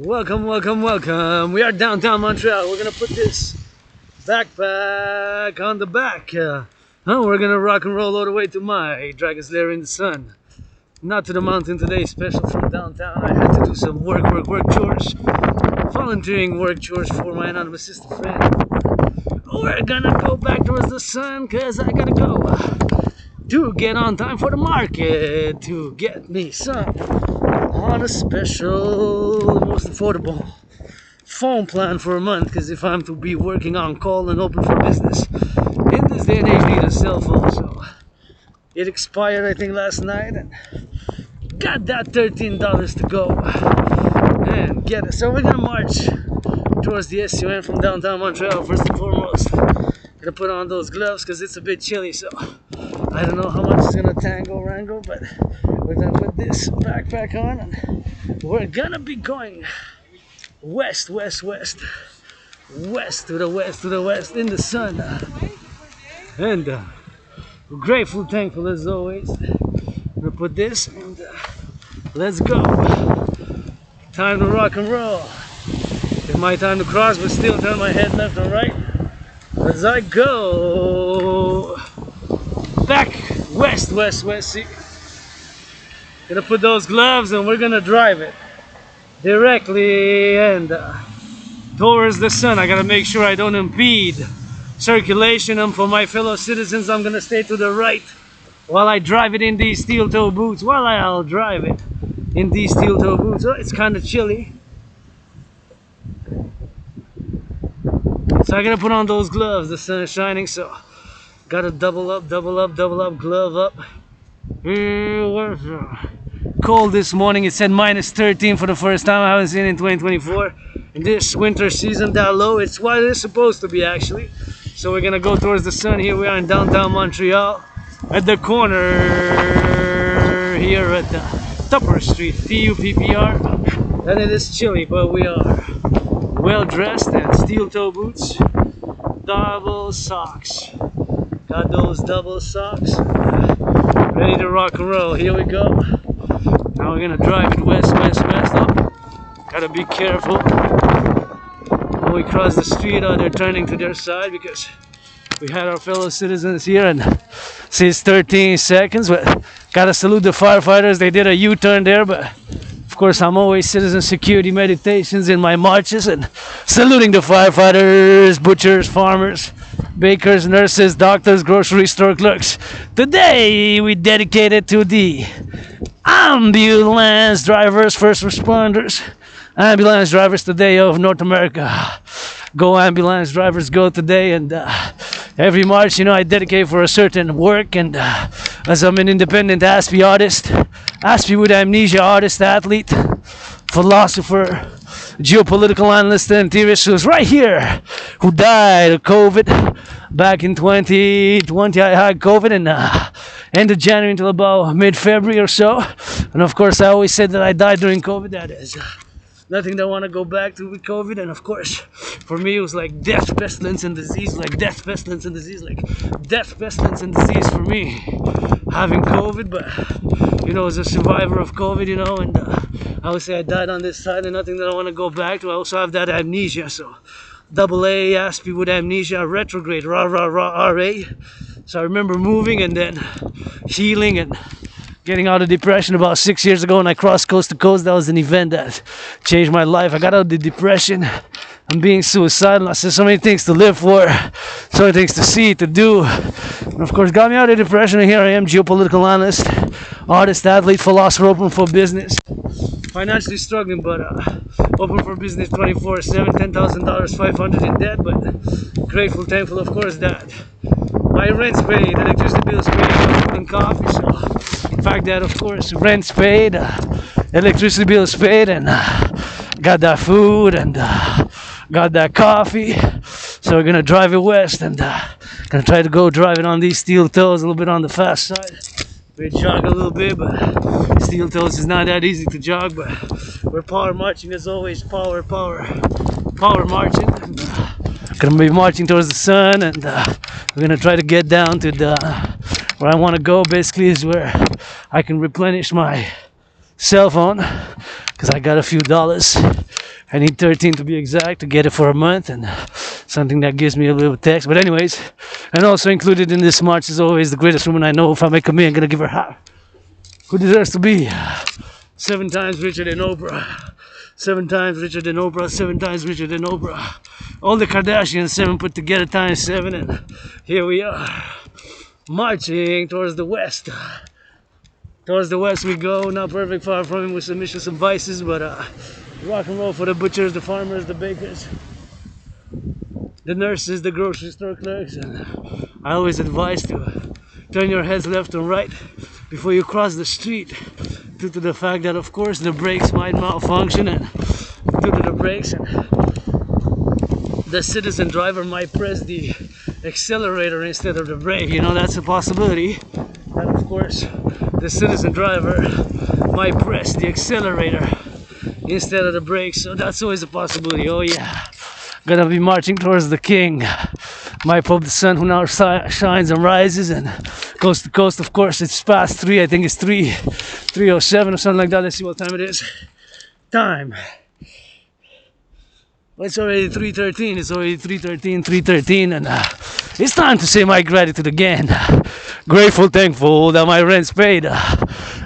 Welcome, welcome, welcome. We are downtown Montreal. We're gonna put this backpack on the back. We're gonna rock and roll all the way to my Dragon's Lair in the sun. Not to the mountain today, special from downtown. I had to do some work chores. Volunteering work chores for my anonymous sister friend. We're gonna go back towards the sun because I gotta go to get on time for the market to get me some on a special, most affordable phone plan for a month, because if I'm to be working on call and open for business in this day and age, need a cell phone. So it expired I think last night and got that $13 to go and get it. So we're gonna march towards the Citoyen from downtown Montreal. First and foremost, gonna put on those gloves because it's a bit chilly, so I don't know how much it's gonna wrangle, but we're gonna put this backpack on and we're gonna be going west to the west in the sun. And grateful, thankful as always. I'm gonna put this and let's go. Time to rock and roll. It's my time to cross, but still turn my head left and right as I go back west. See, gonna put those gloves and we're gonna drive it directly and towards the sun. I gotta make sure I don't impede circulation. And for my fellow citizens, I'm gonna stay to the right while I drive it in these steel toe boots. I'll drive it in these steel toe boots. Oh, it's kind of chilly, so I gotta put on those gloves. The sun is shining, so gotta double up, glove up. Cold this morning. It said -13 for the first time. I haven't seen it in 2024. In this winter season that low, it's what it's supposed to be actually. So we're gonna go towards the sun. Here we are in downtown Montreal at the corner here at Tupper Street, TUPPR. And it is chilly, but we are well dressed and steel toe boots, double socks. Got those double socks, ready to rock and roll. Here we go. Now we're gonna drive it west. Oh, gotta be careful when we cross the street. They're turning to their side because we had our fellow citizens here and since 13 seconds, but gotta salute the firefighters. They did a U-turn there, but of course I'm always citizen security meditations in my marches and saluting the firefighters, butchers, farmers, bakers, nurses, doctors, grocery store clerks. Today we dedicate it to the ambulance drivers, first responders, ambulance drivers today of North America. Go ambulance drivers, go today. And every March, I dedicate for a certain work. And as I'm an independent Aspie artist, Aspie with amnesia artist, athlete, philosopher, geopolitical analyst and theorist who's right here, who died of COVID back in 2020. I had COVID and end of January until about mid-February or so. And of course I always said that I died during COVID. That is nothing that I want to go back to with COVID. And of course for me it was like death, pestilence and disease, like death, pestilence and disease for me having COVID. But as a survivor of COVID, and I would say I died on this side and nothing that I want to go back to. I also have that amnesia, so double A, Aspie with amnesia, retrograde, RA. So I remember moving and then healing and getting out of depression about 6 years ago, and I crossed coast to coast. That was an event that changed my life. I got out of the depression and being suicidal. I said so many things to live for, so many things to see, to do. And of course, got me out of depression, and here I am, geopolitical analyst, artist, athlete, philosopher, open for business. Financially struggling, but open for business 24/7, $10,000, $500 in debt, but grateful, thankful, of course, that my rent's paid, electricity bills paid, food and coffee. So the fact that, of course, rent's paid, electricity bills paid, and got that food and got that coffee. So we're gonna drive it west and gonna try to go drive it on these steel toes, a little bit on the fast side. We jog a little bit, but steel toes is not that easy to jog. But we're power marching as always. Power marching. And, gonna be marching towards the sun, and we're gonna try to get down to where I want to go. Basically, is where I can replenish my cell phone because I got a few dollars I need 13 to be exact to get it for a month, and something that gives me a little text. But anyways, and also included in this march is always the greatest woman I know. If I make a million, I'm gonna give her half. Who deserves to be 7 times richer than Oprah? 7 times richer than Oprah, 7 times richer than Oprah. All the Kardashians, 7 put together times 7, and here we are, marching towards the west. Towards the west we go, not perfect, far from it, with some issues, some vices, but rock and roll for the butchers, the farmers, the bakers, the nurses, the grocery store clerks, and I always advise to turn your heads left and right before you cross the street, due to the fact that of course the brakes might malfunction, and due to the brakes, and the citizen driver might press the accelerator instead of the brake. You know, that's a possibility. And of course the citizen driver might press the accelerator instead of the brakes, so that's always a possibility. Oh yeah, gonna be marching towards the king. Might hope the sun who now shines and rises, and coast to coast, of course. It's past 3, I think it's 3:07 or something like that. Let's see what time it is. Time. Well, it's already 3:13. It's already 3:13, and it's time to say my gratitude again. Grateful, thankful that my rent's paid.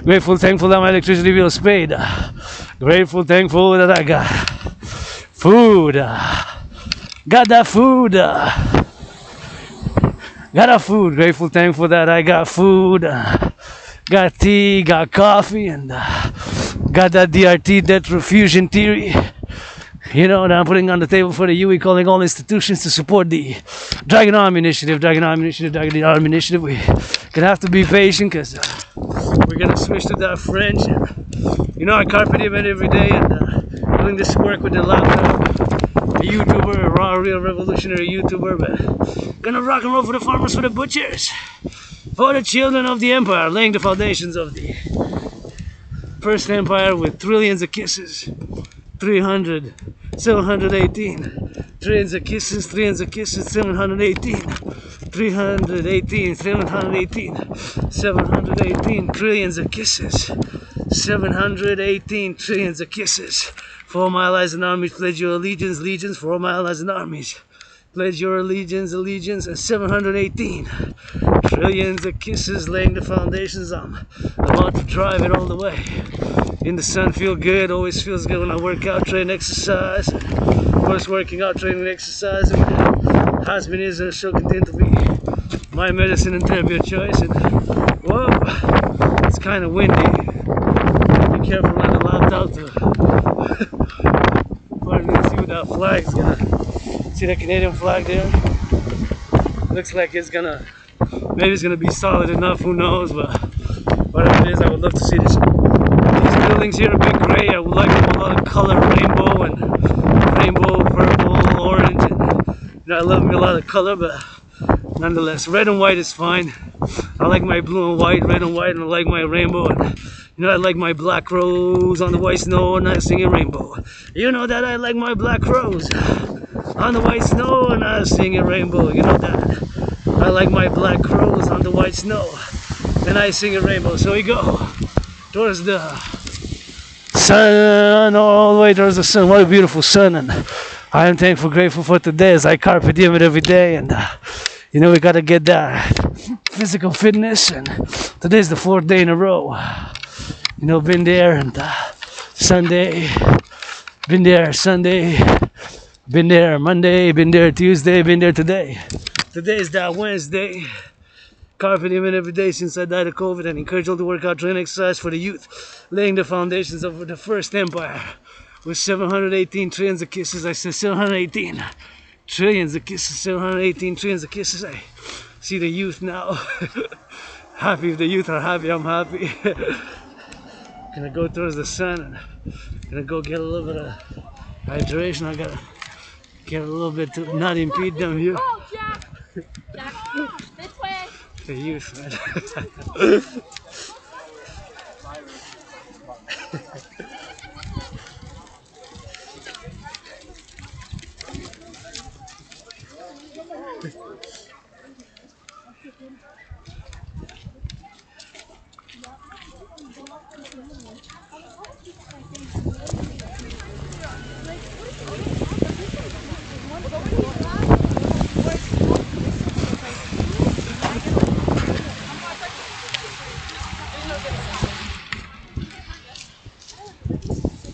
Grateful, thankful that my electricity bill's paid. Grateful, thankful that I got food. Got that food. Got that food. Grateful, thankful that I got food. Got tea, got coffee, and got that DRT, debt refusion theory. You know, that I'm putting on the table for the UE, calling all institutions to support the Dragon Arm Initiative. Dragon Arm Initiative, Dragon Arm Initiative. We're gonna have to be patient, because we're gonna switch to that French. You know, I carpe diem it every day, and doing this work with the laptop. A YouTuber, a raw, real revolutionary YouTuber, but gonna rock and roll for the farmers, for the butchers, for the children of the empire, laying the foundations of the first empire with trillions of kisses. 300, 718, trillions of kisses, 718, 318, 718, 718 trillions of kisses, 718 trillions of kisses. For all my allies and armies, pledge your allegiance, legions. For all my allies and armies, pledge your allegiance, allegiance. And 718 trillions of kisses, laying the foundations. I'm about to drive it all the way. In the sun, feel good. Always feels good when I work out, train, exercise. Of course, working out, training, exercising has been, is, and shall continue to be my medicine and therapy of choice. And whoa, it's kind of windy. Be careful on the laptop to pardon me, see what that flag's gonna. See the Canadian flag there? Looks like it's gonna, maybe it's gonna be solid enough, who knows, but whatever it is, I would love to see this. These buildings here are a bit gray. I would like a lot of color, rainbow, purple, orange, and you know, I love me a lot of color, but nonetheless, red and white is fine. I like my blue and white, red and white, and I like my rainbow, and you know, I like my black rose on the white snow, and I sing a rainbow. You know that I like my black rose on the white snow, and I sing a rainbow. You know that I like my black rose on the white snow, and I sing a rainbow. So we go towards the sun, all the way towards the sun. What a beautiful sun, and I am thankful, grateful for today, as I carpe diem it every day, and you know, we gotta get that physical fitness, and today's the 4th day in a row. You know, been there, and Sunday, been there Sunday, been there Monday, been there Tuesday, been there today. Today is that Wednesday. Carpe diem every day since I died of COVID, and encourage all to work out, train, exercise for the youth, laying the foundations of the first empire with 718 trillions of kisses. I said 718 trillions of kisses, 718 trillions of kisses. I see the youth now. Happy if the youth are happy, I'm happy. Gonna go towards the sun, and gonna go get a little bit of hydration. I gotta get a little bit to not impede them here. Oh, Jack! Jack, this way! The youth, man.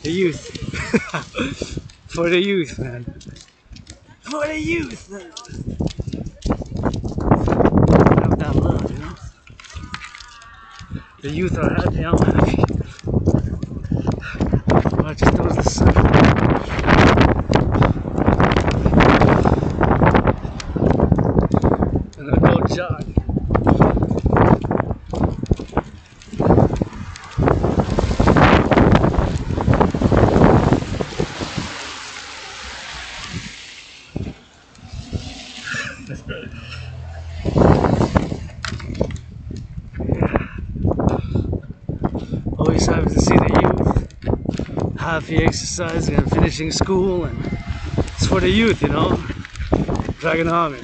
The youth. For the youth, man. For the youth, man. Have that love, you know? The youth are happy, I'm happy. I just noticed the sun. And I'll go jog. Always happy to see the youth happy exercising and finishing school, and it's for the youth, you know. Dragon Army.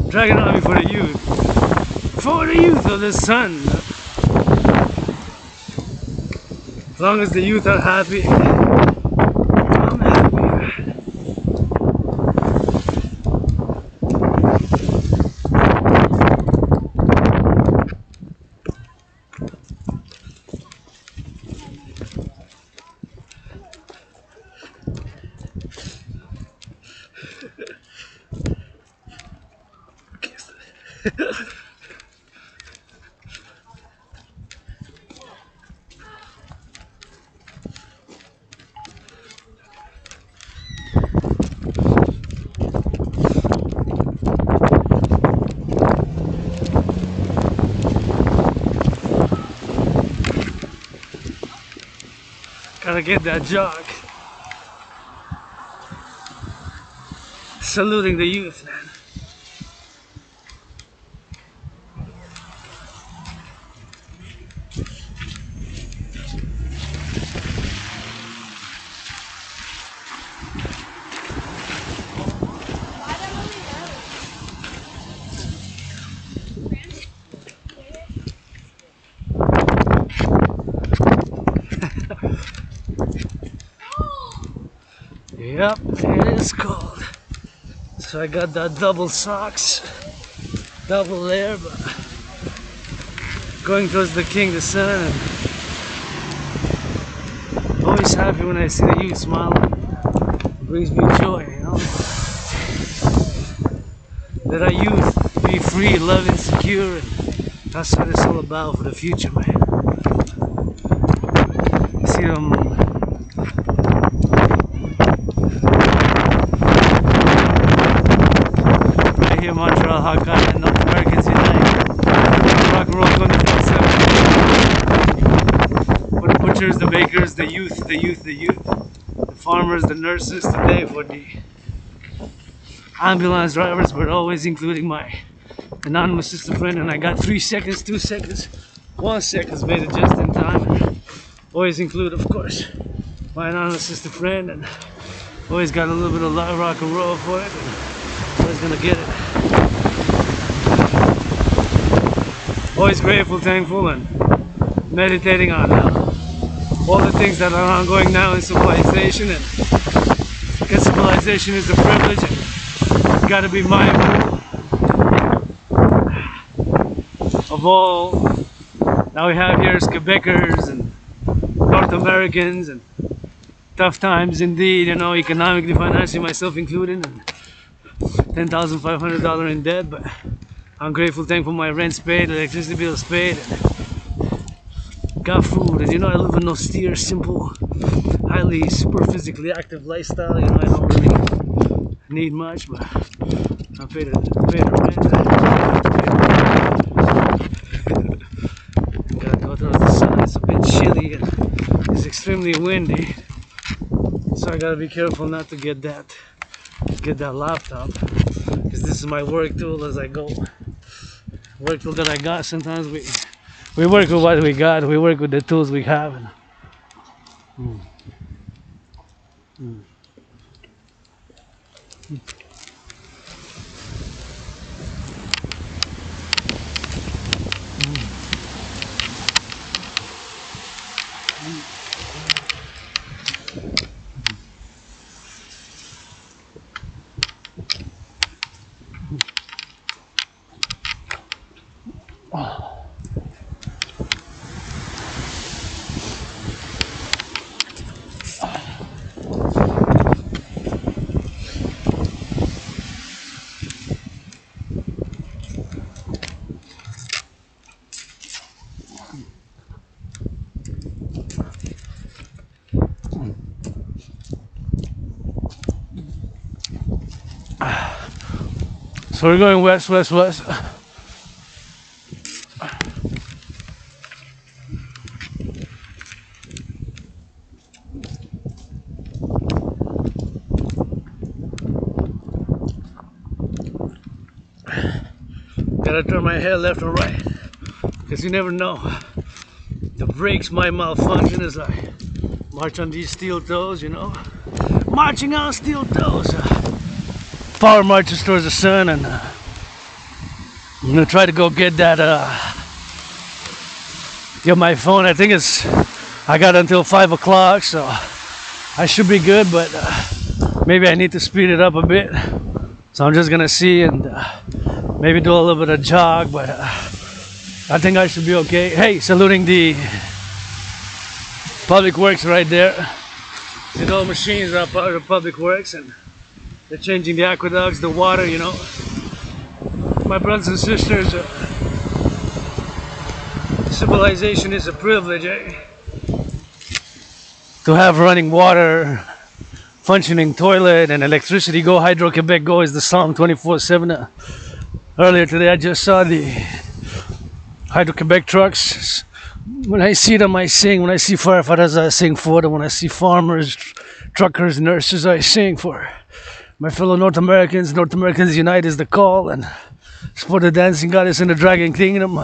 Dragon Army for the youth. For the youth of the sun. As long as the youth are happy, I'm happy. Gotta get that jog. Saluting the youth, man. Yep, it is cold. So I got that double socks, double layer, but going towards the king, the sun, and always happy when I see the youth smiling. It brings me joy, you know. Let our youth be free, love, and secure, and that's what it's all about for the future, man. You see them. Montreal, Hawkeye, and North Americans unite. Rock&Roll 24/7. For the butchers, the bakers, the youth, the youth, the youth. The farmers, the nurses, today for the ambulance drivers, but always including my anonymous sister friend. And I got 3 seconds, 2 seconds, 1 second, made it just in time. And always include, of course, my anonymous sister friend, and always got a little bit of rock and roll for it. And always gonna get it. Always grateful, thankful, and meditating on all the things that are ongoing now in civilization, and because civilization is a privilege, and you gotta be mindful of all that we have here as Quebecers and North Americans, and tough times indeed, you know, economically, financially, myself included, and $10,500 in debt, but I'm grateful, thankful my rent's paid, electricity bill's paid, and got food, and you know I live an austere, simple, highly super physically active lifestyle. You know I don't really need much, but I paid the rent. Gotta go towards the sun. It's a bit chilly and it's extremely windy, so I gotta be careful not to get that laptop, because this is my work tool as I go. Work tool that I got. Sometimes we work with what we got. We work with the tools we have. And, So we're going west, west, west. Gotta turn my head left and right, because you never know. The brakes might malfunction as I march on these steel toes, you know. Marching on steel toes. Power marches towards the sun, and I'm gonna try to go get that, get my phone. I think I got until 5 o'clock, so I should be good, but maybe I need to speed it up a bit. So I'm just gonna see and maybe do a little bit of jog, but I think I should be okay. Hey, saluting the public works right there. The old machines are part of public works, and they're changing the aqueducts, the water, you know. My brothers and sisters, civilization is a privilege, eh? To have running water, functioning toilet, and electricity. Go Hydro-Quebec, go is the song 24/7. Earlier today I just saw the Hydro-Quebec trucks. When I see them I sing. When I see firefighters I sing for them. When I see farmers, truckers, nurses I sing for my fellow North Americans. North Americans Unite is the call, and support the dancing goddess in the dragon kingdom.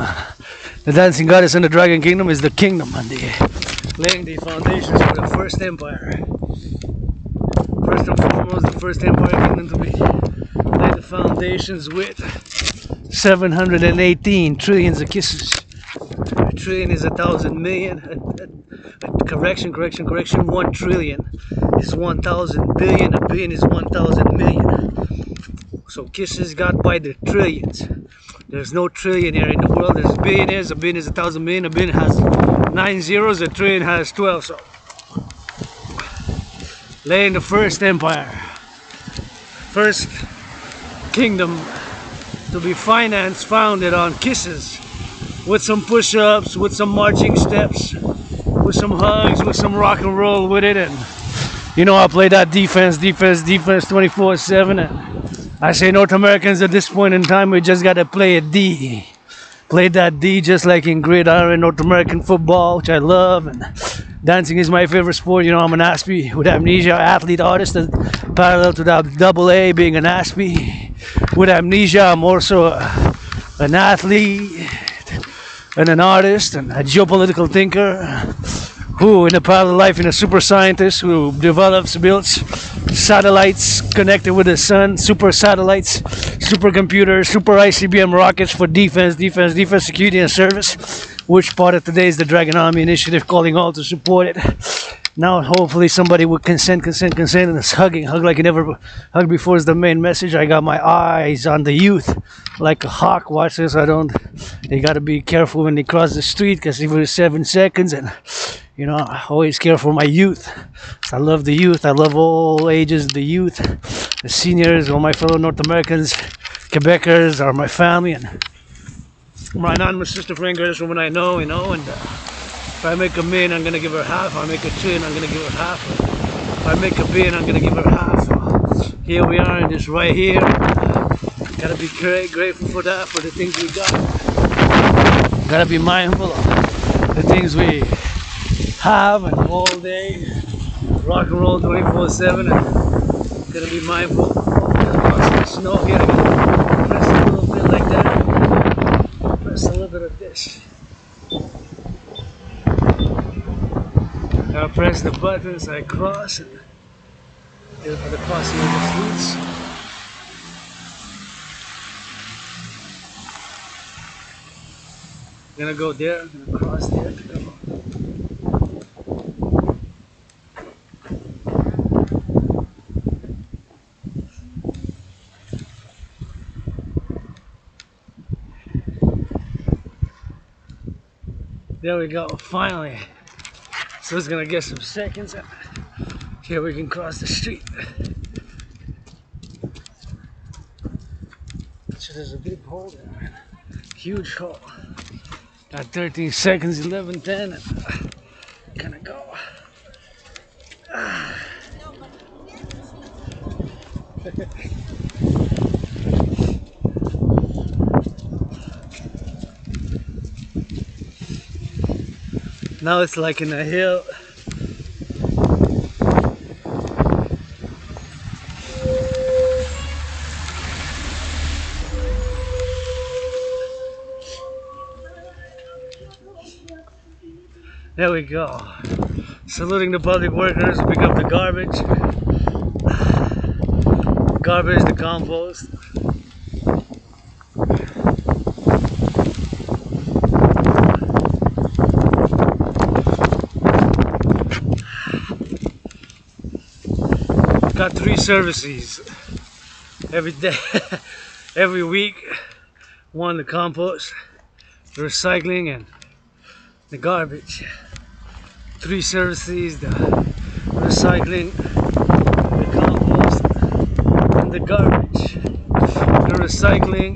The dancing goddess in the dragon kingdom is the kingdom, and laying the foundations for the first empire. First and foremost, the first empire kingdom to be lay the foundations with 718 trillions of kisses. A trillion is 1,000 million. Correction. 1 trillion is 1,000 billion. A billion is 1,000 million. So kisses got by the trillions. There's no trillionaire in the world. There's billionaires. A billion is 1,000 million. A billion has 9 zeros. A trillion has 12. So laying the first empire, first kingdom to be financed, founded on kisses, with some push-ups, with some marching steps, with some hugs, with some rock and roll with it. And you know, I play that defense 24/7. And I say North Americans at this point in time, we just gotta play a D. Play that D just like in gridiron, North American football, which I love, and dancing is my favorite sport. You know, I'm an Aspie with amnesia, athlete, artist, and parallel to that double A being an Aspie. With amnesia, I'm also an athlete and an artist and a geopolitical thinker who, in a parallel life, in a super scientist who builds satellites connected with the sun, super satellites, supercomputers, super ICBM rockets for defense, security, and service. Which part of today is the Dragon Army Initiative, calling all to support it. Now, hopefully, somebody would consent, and it's hug like you never hugged before is the main message. I got my eyes on the youth, like a hawk. Watch this. They got to be careful when they cross the street, because even 7 seconds, and you know, I always care for my youth. I love the youth. I love all ages, the youth, the seniors, all my fellow North Americans, Quebecers are my family, and my anonymous sister friend girl is someone I know, you know, and if I make $1 million, I'm gonna give her half. If I make $1 trillion, I'm gonna give her half. If I make $1 billion, I'm gonna give her half. So here we are, and it's right here. Gotta be grateful for that, for the things we got. Gotta be mindful of the things we have, and all day rock and roll 24/7. And gotta be mindful. There's snow here. I gotta press a little bit like that. Press a little bit of this. I press the buttons, I cross, and get for the crossing of the streets. I'm gonna go there, I'm gonna cross there to go. There we go, finally. So it's gonna get some seconds. Here we can cross the street. So there's a big hole there, man. Huge hole. Got 13 seconds, 11:10. Gonna go. Now it's like in a hill. There we go. Saluting the public workers who pick up the garbage. Garbage, the compost. Got 3 services every day, every week. One, the compost, the recycling, and the garbage. 3 services: the recycling, the compost, and the garbage. The recycling,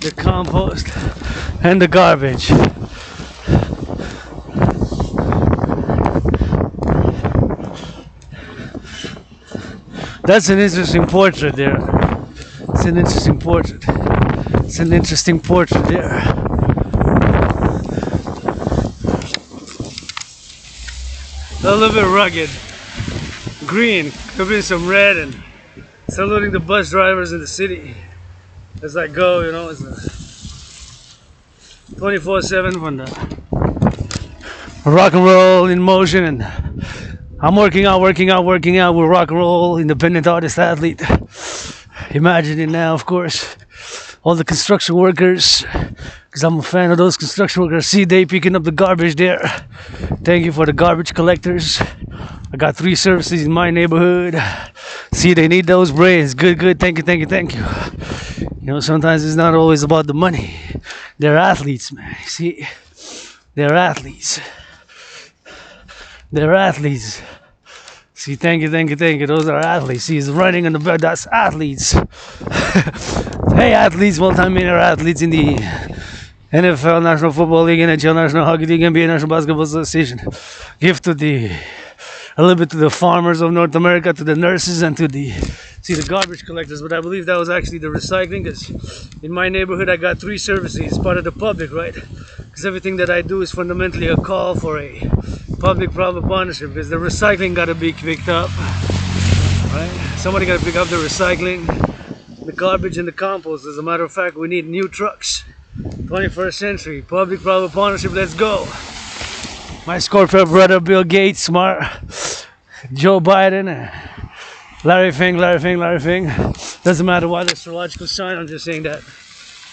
the compost, and the garbage. That's an interesting portrait there. It's an interesting portrait. It's an interesting portrait there. A little bit rugged. Green. Could have been some red, and saluting the bus drivers in the city as I go, you know, it's a 24/7 from the rock and roll in motion, and I'm working out with rock and roll, independent artist, athlete. Imagine it now, of course. All the construction workers, because I'm a fan of those construction workers. See, they picking up the garbage there. Thank you for the garbage collectors. I got 3 services in my neighborhood. See, they need those brains. Good, good. Thank you, thank you, thank you. You know, sometimes it's not always about the money. They're athletes, man. See, they're athletes. They're athletes. See, thank you, thank you, thank you. Those are athletes. See, he's running in the back. That's athletes. Hey, athletes, multi-millionaire athletes in the NFL, National Football League, NHL, National Hockey League, NBA, National Basketball Association. Give to a little bit to the farmers of North America, to the nurses, and to the garbage collectors. But I believe that was actually the recycling, because in my neighborhood I got 3 services, part of the public, right? Because everything that I do is fundamentally a call for a public-private partnership, because the recycling got to be picked up, right? Somebody got to pick up the recycling, the garbage, and the compost. As a matter of fact, we need new trucks. 21st century, public-private partnership, let's go. My Scorpio brother, Bill Gates, Joe Biden, Larry Fink. Doesn't matter what astrological sign, I'm just saying that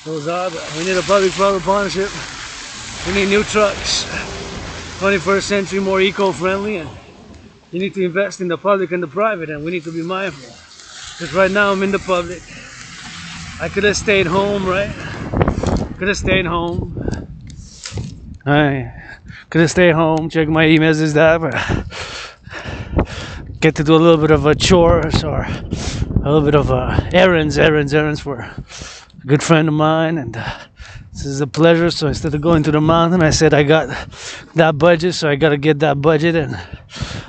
those are. We need a public-private partnership. We need new trucks. 21st century, more eco-friendly, and you need to invest in the public and the private, and we need to be mindful. Because right now I'm in the public. I could have stayed home, right? Could have stayed home. I could have stayed home, check my emails, is that, but get to do a little bit of a chores or a little bit of errands for a good friend of mine, and this is a pleasure. So instead of going to the mountain, I said I got that budget, so I gotta get that budget, and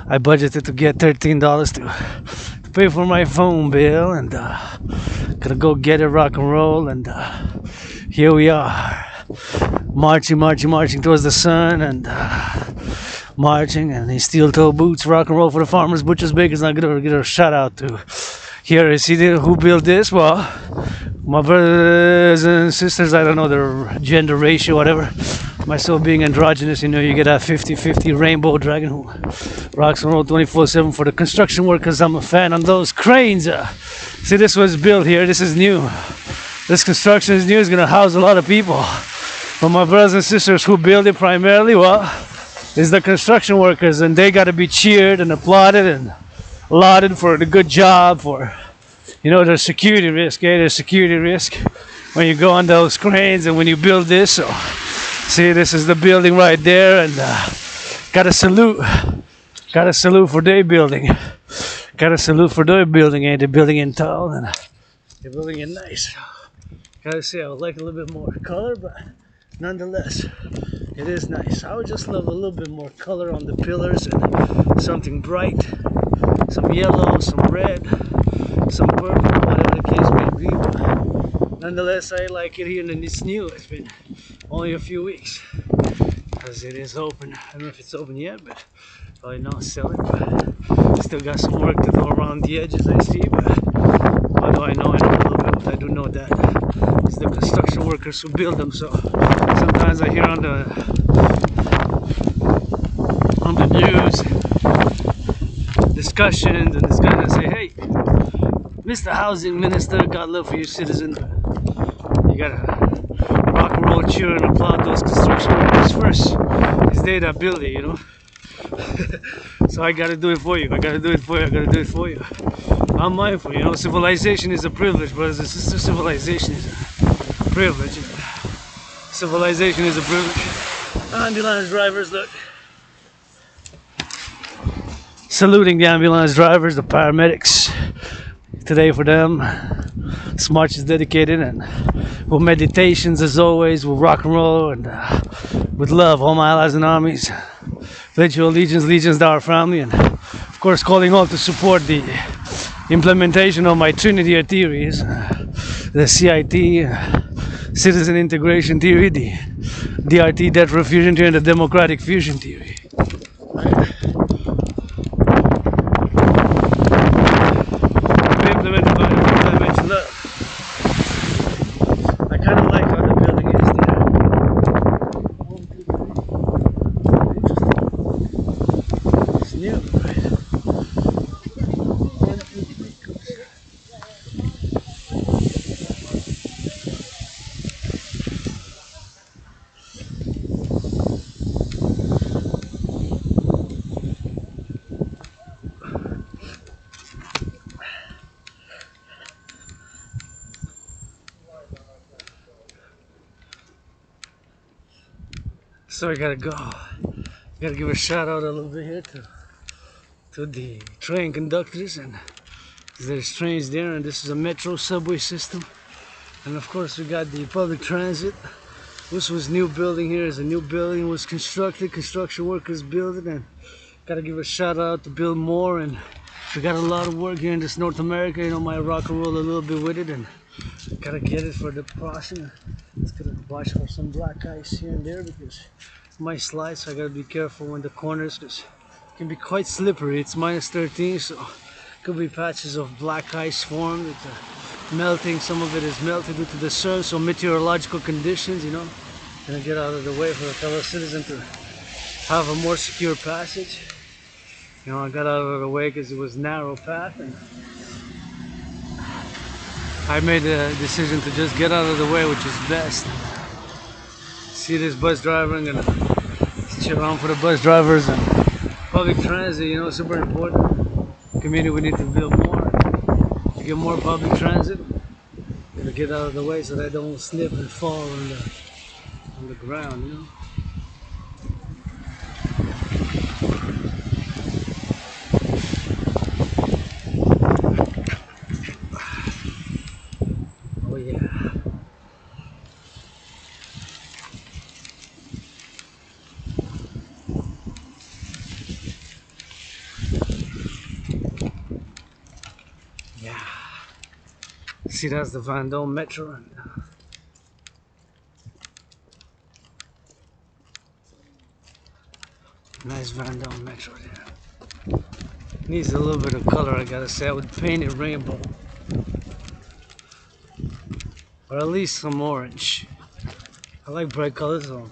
I budgeted to get $13 to pay for my phone bill, and gotta go get it, rock and roll, and here we are, marching towards the sun, and marching, and these steel-toe boots, rock and roll for the farmers, butchers, bakers. I'm gonna give a shout out to here. You see who built this? Well, my brothers and sisters. I don't know their gender ratio, whatever. Myself being androgynous, you know, you get that 50-50 rainbow dragon who rocks and roll 24/7 for the construction workers. I'm a fan on those cranes. See, this was built here. This is new. This construction is new. It's gonna house a lot of people. But my brothers and sisters who build it primarily, well, is the construction workers, and they got to be cheered and applauded and lauded for the good job, for, you know, their security risk, their security risk when you go on those cranes and when you build this. So see, this is the building right there, and gotta salute for their building. Gotta salute for their building, and they're building in tall, and they're building it nice. Gotta say, I would like a little bit more color, but nonetheless, it is nice. I would just love a little bit more color on the pillars, and something bright, some yellow, some red, some purple, whatever the case may be. But nonetheless, I like it here, and it's new. It's been only a few weeks. as it is open. I don't know if it's open yet, but probably not selling. But still got some work to do around the edges, I see. But how do I know? I know a little bit. I do know that it's the construction workers who build them. So sometimes I hear on the news discussions and this guy that say, "Hey, Mr. Housing Minister, God love for your citizen. You gotta rock and roll, cheer and applaud those construction workers first. It's they that build it, you know." So I gotta do it for you. I gotta do it for you. I gotta do it for you. I'm mindful, you know. Civilization is a privilege, brothers and sisters. Civilization is a privilege. Civilization is a privilege. Ambulance drivers, look. Saluting the ambulance drivers, the paramedics. Today for them, this march is dedicated, and with meditations as always, with rock and roll, and with love, all my allies and armies. Pledge your allegiance to our family, and of course calling all to support the implementation of my Trinity of theories, the CIT, Citizen Integration Theory, the DRT, Debt Refusion Theory, and the Democratic Fusion Theory. Implemented by the multi-dimensional love. I kind of like how the building is there. Interesting. It's new, right? So I gotta go. Gotta give a shout out a little bit here to the train conductors, and there's trains there, and this is a metro subway system. And of course we got the public transit. This was new building here. Is a new building was constructed. Construction workers build it, and gotta give a shout out to build more. And we got a lot of work here in this North America. You know, my rock and roll a little bit with it, and gotta get it for the crossing. It's gonna watch for some black ice here and there because it might slide, so I gotta be careful in the corners because it can be quite slippery. It's minus 13, so could be patches of black ice formed. It's melting. Some of it is melted due to the sun, so meteorological conditions, you know. Gonna get out of the way for a fellow citizen to have a more secure passage. You know, I got out of the way because it was narrow path, and I made the decision to just get out of the way, which is best. See this bus driver, I'm gonna chill around for the bus drivers and public transit, you know, super important. Community, we need to build more. To get more public transit, gotta get out of the way so that I don't slip and fall on the ground, you know. Oh yeah. Yeah. See, that's the Van Dome Metro. And, nice Van Dome Metro there. Needs a little bit of color, I gotta say. I would paint it rainbow. Or at least some orange. I like bright colors though.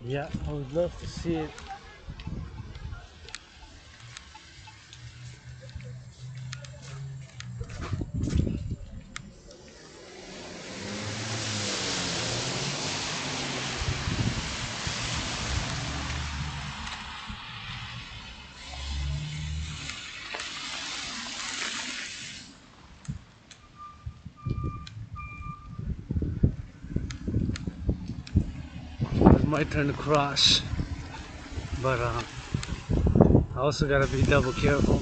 Yeah, I would love to see it. It might turn to cross, but I also gotta be double careful.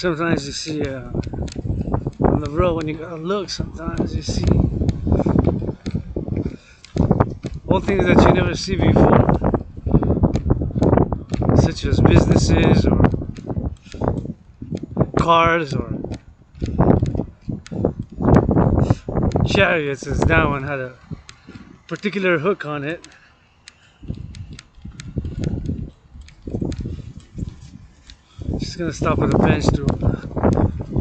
sometimes you see on the road when you gotta look, sometimes you see all things that you never see before, such as businesses or cars or chariots, as that one had a particular hook on it. Just gonna stop at a bench to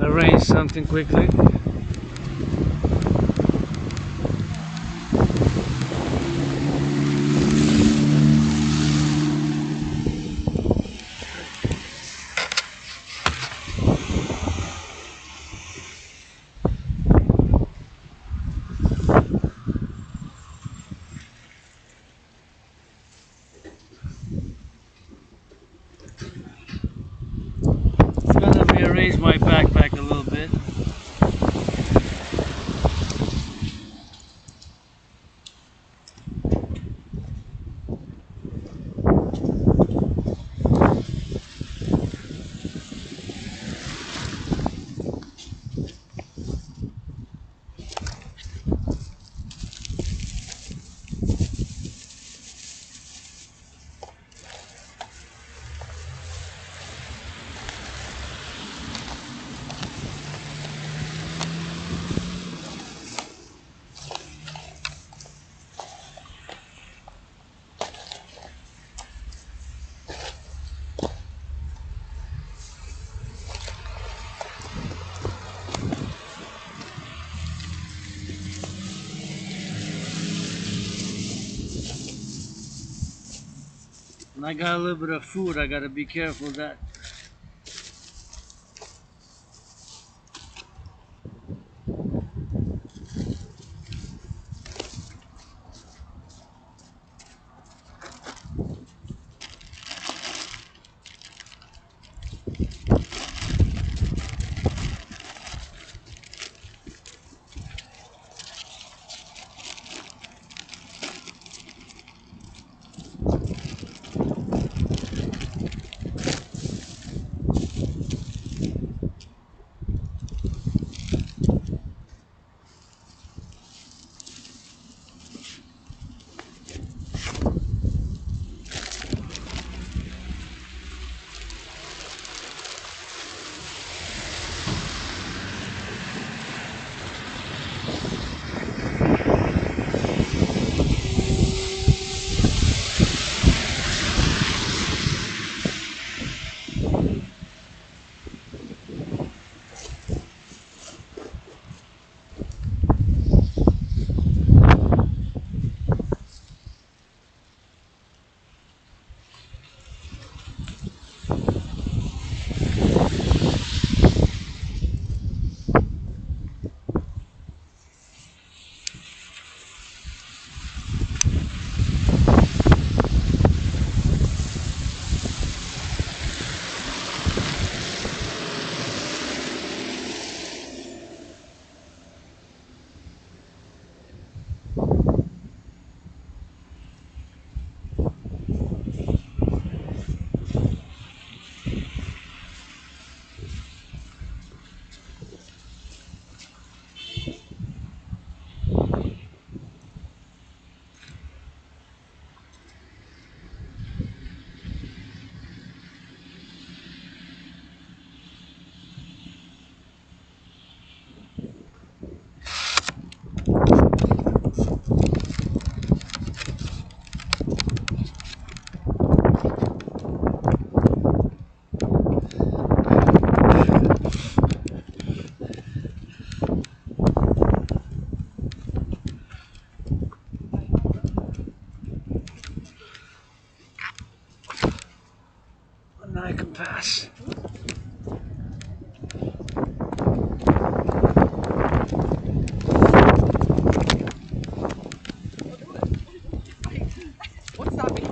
arrange something quickly. Rearrange my backpack a little bit. And I got a little bit of food, I gotta be careful that I can pass. What's stopping?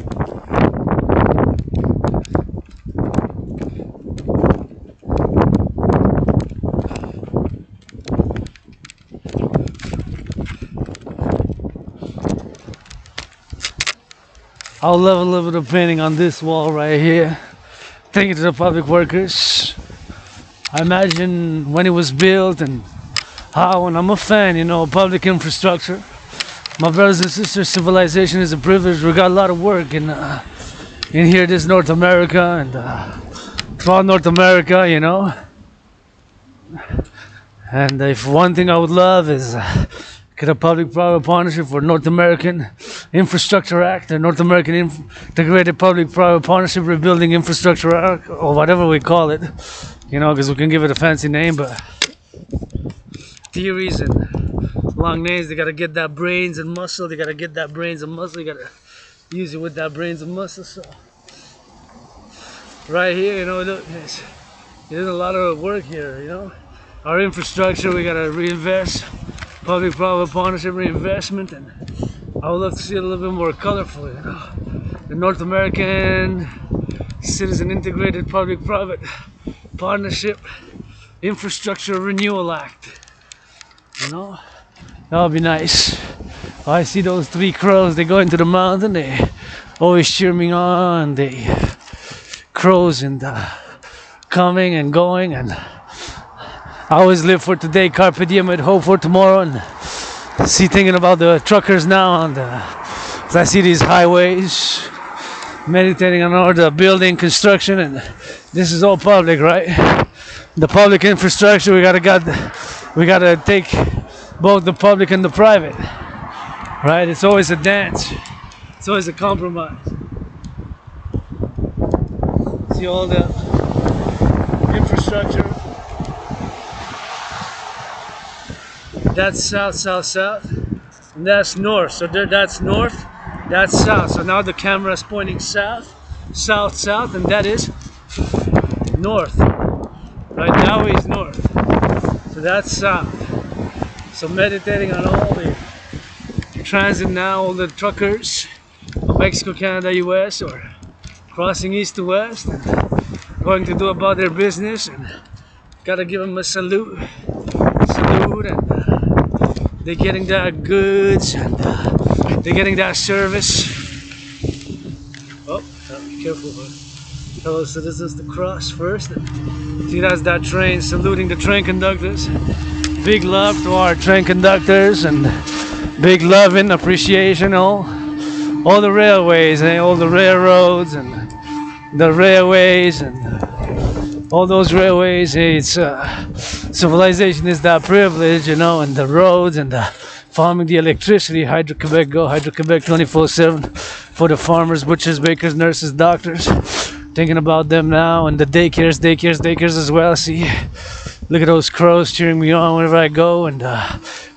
I'll level a little bit of painting on this wall right here. Thank you to the public workers. I imagine when it was built and how, and I'm a fan, you know, public infrastructure. My brothers and sisters, civilization is a privilege. We got a lot of work in here, this North America, and throughout North America, you know. And if one thing I would love is get a public-private partnership for North American Infrastructure Act, the North American Integrated Public-Private Partnership Rebuilding Infrastructure Act, or whatever we call it, you know, because we can give it a fancy name, but theories and long names, they gotta get that brains and muscle, they gotta get that brains and muscle, you gotta use it with that brains and muscle. So right here, you know, look, there's a lot of work here, you know. Our infrastructure, we gotta reinvest, public-private partnership reinvestment, and I would love to see it a little bit more colorful, you know. The North American Citizen Integrated Public-Private Partnership Infrastructure Renewal Act, you know. That would be nice. I see those three crows, they go into the mountain, they always cheer me on, they crows and coming and going, and I always live for today, carpe diem, and hope for tomorrow, and thinking about the truckers now, and as I see these highways, meditating on all the building construction, and this is all public, right? The public infrastructure, we gotta take both the public and the private, right? It's always a dance, it's always a compromise. See all the infrastructure. That's south, south, south, and that's north. So there, that's north, that's south. So now the camera is pointing south, south, south, and that is north. Right now is north. So that's south. So meditating on all the transit now, all the truckers from Mexico, Canada, US, or crossing east to west, and going to do about their business, and gotta give them a salute, and they're getting that goods, and they're getting that service. Oh, be careful, fellow citizens, to cross first. See, that's that train, saluting the train conductors. Big love to our train conductors, and big love and appreciation, all the railways, and all the railroads, and the railways, and all those railways. It's civilization is that privilege, you know, and the roads, and the farming, the electricity. Hydro-Quebec go, Hydro-Quebec 24/7 for the farmers, butchers, bakers, nurses, doctors. Thinking about them now, and the daycares as well. See, look at those crows cheering me on whenever I go, and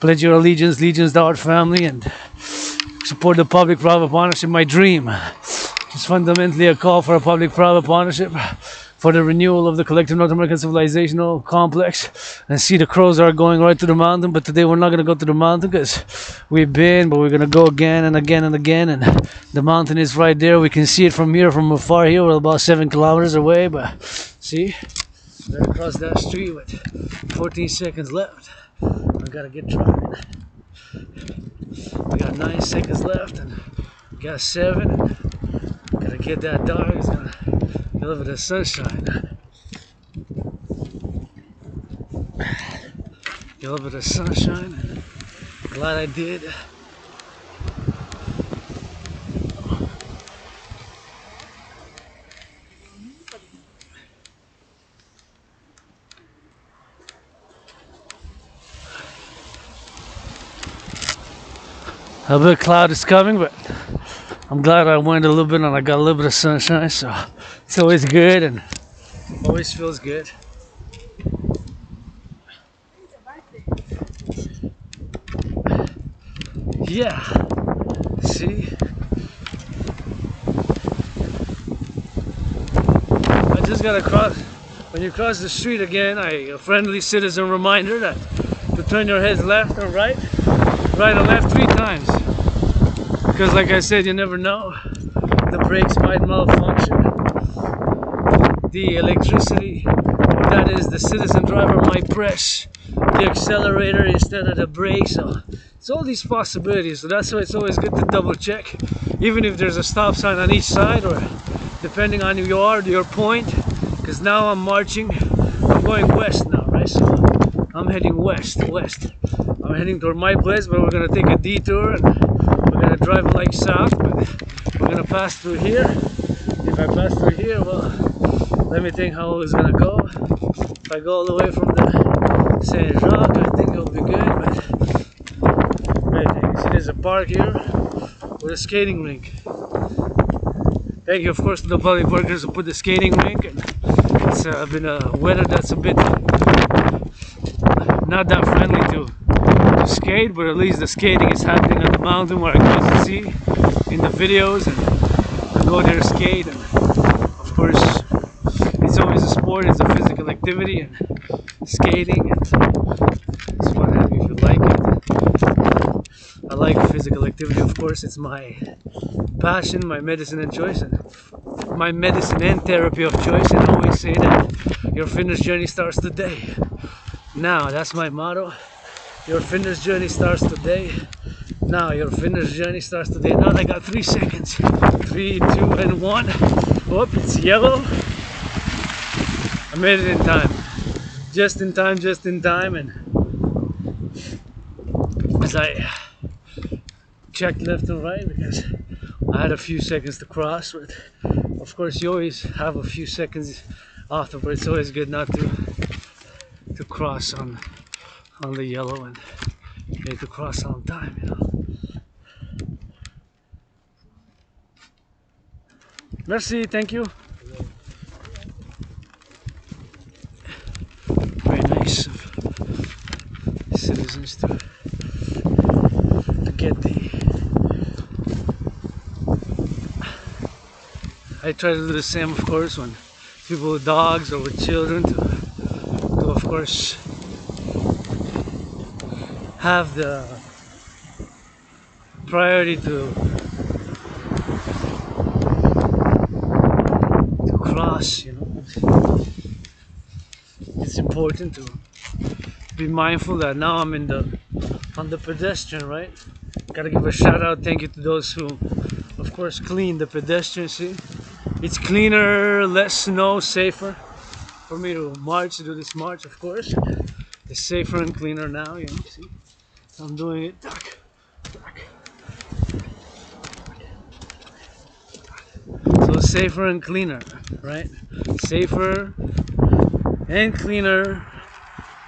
pledge your allegiance to our family, and support the public-private partnership. My dream is fundamentally a call for a public-private partnership for the renewal of the collective North American civilizational complex. And see, the crows are going right to the mountain, but today we're not going to go to the mountain because we've been, but we're going to go again and again and again, and the mountain is right there. We can see it from here, from afar here. We're about 7 kilometers away, but see, we're going to cross that street with 14 seconds left. I got to get trying. We got 9 seconds left, and we got 7, and got to get that dark. It's going to get a little bit of sunshine. Get a little bit of sunshine, and glad I did. A bit of cloud is coming, but I'm glad I went a little bit and I got a little bit of sunshine, so it's always good and always feels good. Yeah, see? I just gotta cross, when you cross the street again, a friendly citizen reminder that to turn your heads left or right or left 3 times. Because like I said, you never know, the brakes might malfunction, the electricity, or that is the citizen driver might press the accelerator instead of the brake. So it's all these possibilities, so that's why it's always good to double check, even if there's a stop sign on each side, or depending on who you are, your point. Because now I'm marching, I'm going west now, right? So I'm heading west. I'm heading toward my place, but we're gonna take a detour and we're gonna drive like south, but we're gonna pass through here. If I pass through here, well, let me think how it's gonna go. If I go all the way from the Saint Jacques, I think it'll be good, but see, there's a park here with a skating rink. Thank you, of course, to the public workers who put the skating rink. And it's been a weather that's a bit not that friendly to skate, but at least the skating is happening on the mountain where I can see in the videos, and I go there skate. And of course, it's always a sport, it's a physical activity, and skating, and it's what have you if you like it. I like physical activity, of course. It's my passion, my medicine and choice, and my medicine and therapy of choice. And I always say that your fitness journey starts today. Now, that's my motto. Your fitness journey starts today. Now, your fitness journey starts today. Now I got 3 seconds. 3, 2, and 1. Oh, it's yellow. I made it in time. Just in time, and as I checked left and right because I had a few seconds to cross, but of course you always have a few seconds afterwards. It's always good not to cross on the yellow, and you need to cross on time, you know. Merci, thank you. Very nice of citizens to get I try to do the same, of course, when people with dogs or with children to of course have the priority to cross, you know. It's important to be mindful that now I'm on the pedestrian, right? Gotta give a shout out, thank you to those who of course clean the pedestrian. See, it's cleaner, less snow, safer for me to do this march, of course. It's safer and cleaner now, you know. See, I'm doing it. So safer and cleaner, right? Safer and cleaner.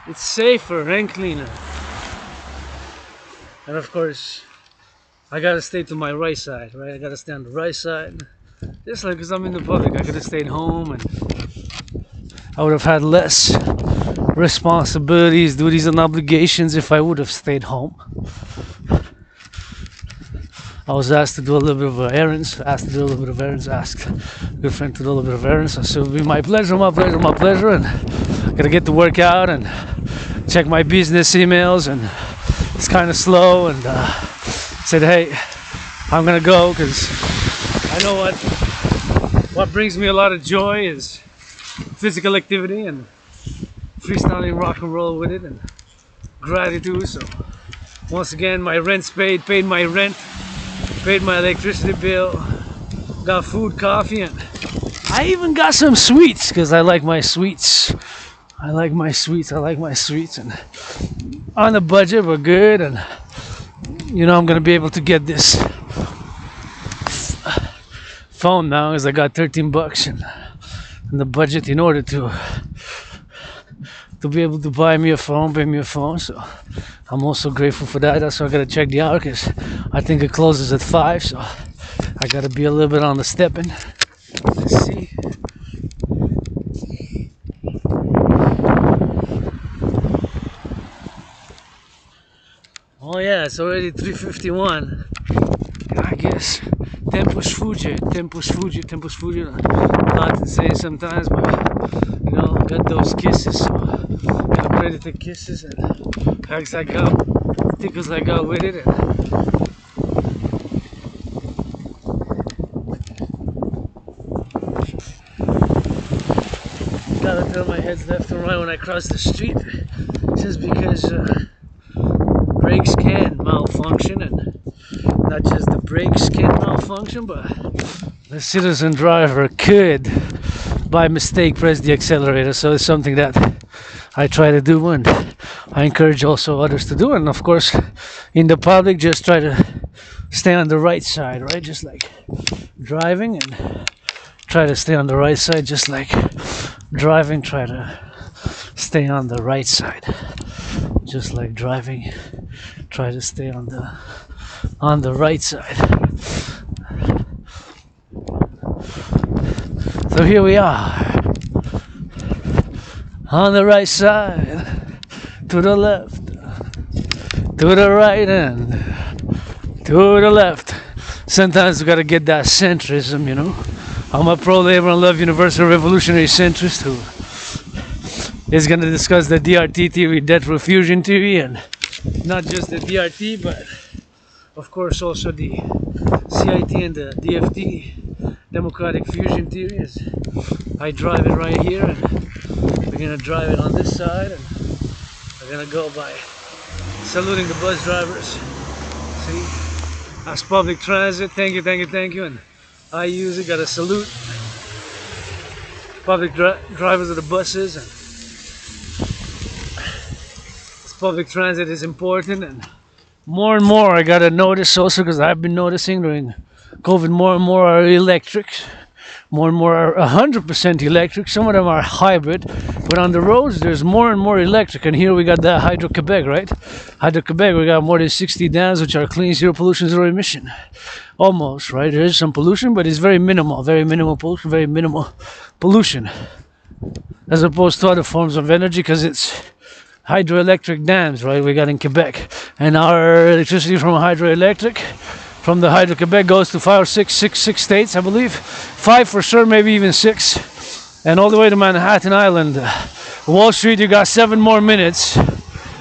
It's safer and cleaner. And of course, I gotta stay to my right side, right? I gotta stay on the right side. Just like, because I'm in the public, I could have stayed home and I would have had less responsibilities, duties, and obligations if I would have stayed home. I was asked to do a little bit of errands, asked a good friend to do a little bit of errands. So it would be my pleasure, and I gotta get to work out and check my business emails, and it's kind of slow, and said, hey, I'm gonna go because I know what brings me a lot of joy is physical activity and freestyling rock and roll with it, and gratitude. So once again, my rent's paid my rent, paid my electricity bill, got food, coffee, and I even got some sweets because I like my sweets. And on a budget, but good. And you know, I'm gonna be able to get this phone now because I got $13 in the budget in order to be able to pay me a phone. So I'm also grateful for that. That's why I gotta check the hour because I think it closes at 5, so I gotta be a little bit on the stepping. Let's see. Oh yeah, it's already 3:51. I guess tempus fugit. Not to say sometimes, but you know, got those kisses, so got ready to kisses and hugs I got, tickles I got with it. And gotta turn my heads left and right when I cross the street, just because brakes can malfunction, and not just the brakes can malfunction, but the citizen driver could by mistake press the accelerator. So it's something that I try to do, and I encourage also others to do. And of course, in the public, just try to stay on the right side, right? Just like driving, and try to stay on the right side, just like driving. Try to stay on the right side, just like driving. Try to stay on the right side. So here we are, on the right side, to the left, to the right, and to the left. Sometimes we gotta get that centrism, you know. I'm a pro-labor and love universal revolutionary centrist who is gonna discuss the DRT theory, debt refusion theory, and not just the DRT, but of course also the CIT and the DFT, democratic fusion theory. I drive it right here, and we're gonna drive it on this side, and we're gonna go by saluting the bus drivers. See, that's public transit. Thank you, thank you, thank you. And I use it. Gotta salute public drivers of the buses. And this public transit is important, and more I gotta notice also, because I've been noticing during COVID, more and more are electric. More and more are 100% electric. Some of them are hybrid, but on the roads there's more and more electric. And here we got the Hydro-Quebec, right? Hydro-Quebec, we got more than 60 dams which are clean, zero pollution, zero emission. Almost, right? There is some pollution, but it's very minimal pollution, very minimal pollution, as opposed to other forms of energy, because it's hydroelectric dams, right? We got in Quebec, and our electricity from hydroelectric, from the Hydro-Quebec, goes to 5 or 6 states, I believe. 5 for sure, maybe even 6. And all the way to Manhattan Island. Wall Street, you got 7 more minutes.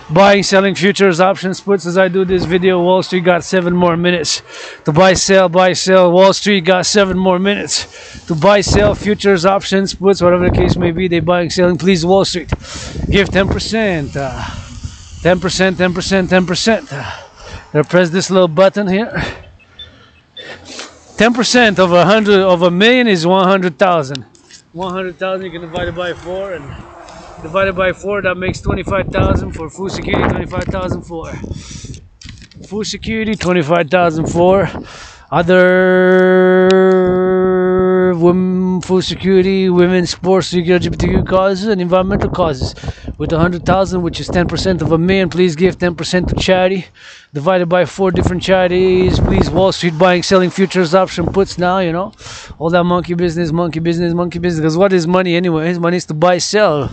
Buying, selling futures, options, puts. As I do this video, Wall Street got 7 more minutes to buy, sell, buy, sell. Wall Street got 7 more minutes to buy, sell, futures, options, puts, whatever the case may be. They buying, selling. Please, Wall Street, give 10%. 10%, 10%, 10%. They'll press this little button here. 10% of 1,000,000 is 100,000. 100,000 you can divide it by 4, and divided by 4, that makes 25,000 for food security, 25,000 for food security, 25,000 for other food security, women's sports, LGBTQ causes, and environmental causes. With 100,000, which is 10% of 1,000,000, please give 10% to charity. Divided by 4 different charities. Please, Wall Street, buying, selling futures, option puts now, you know. All that monkey business, monkey business, monkey business. Because what is money anyway? Money is to buy, sell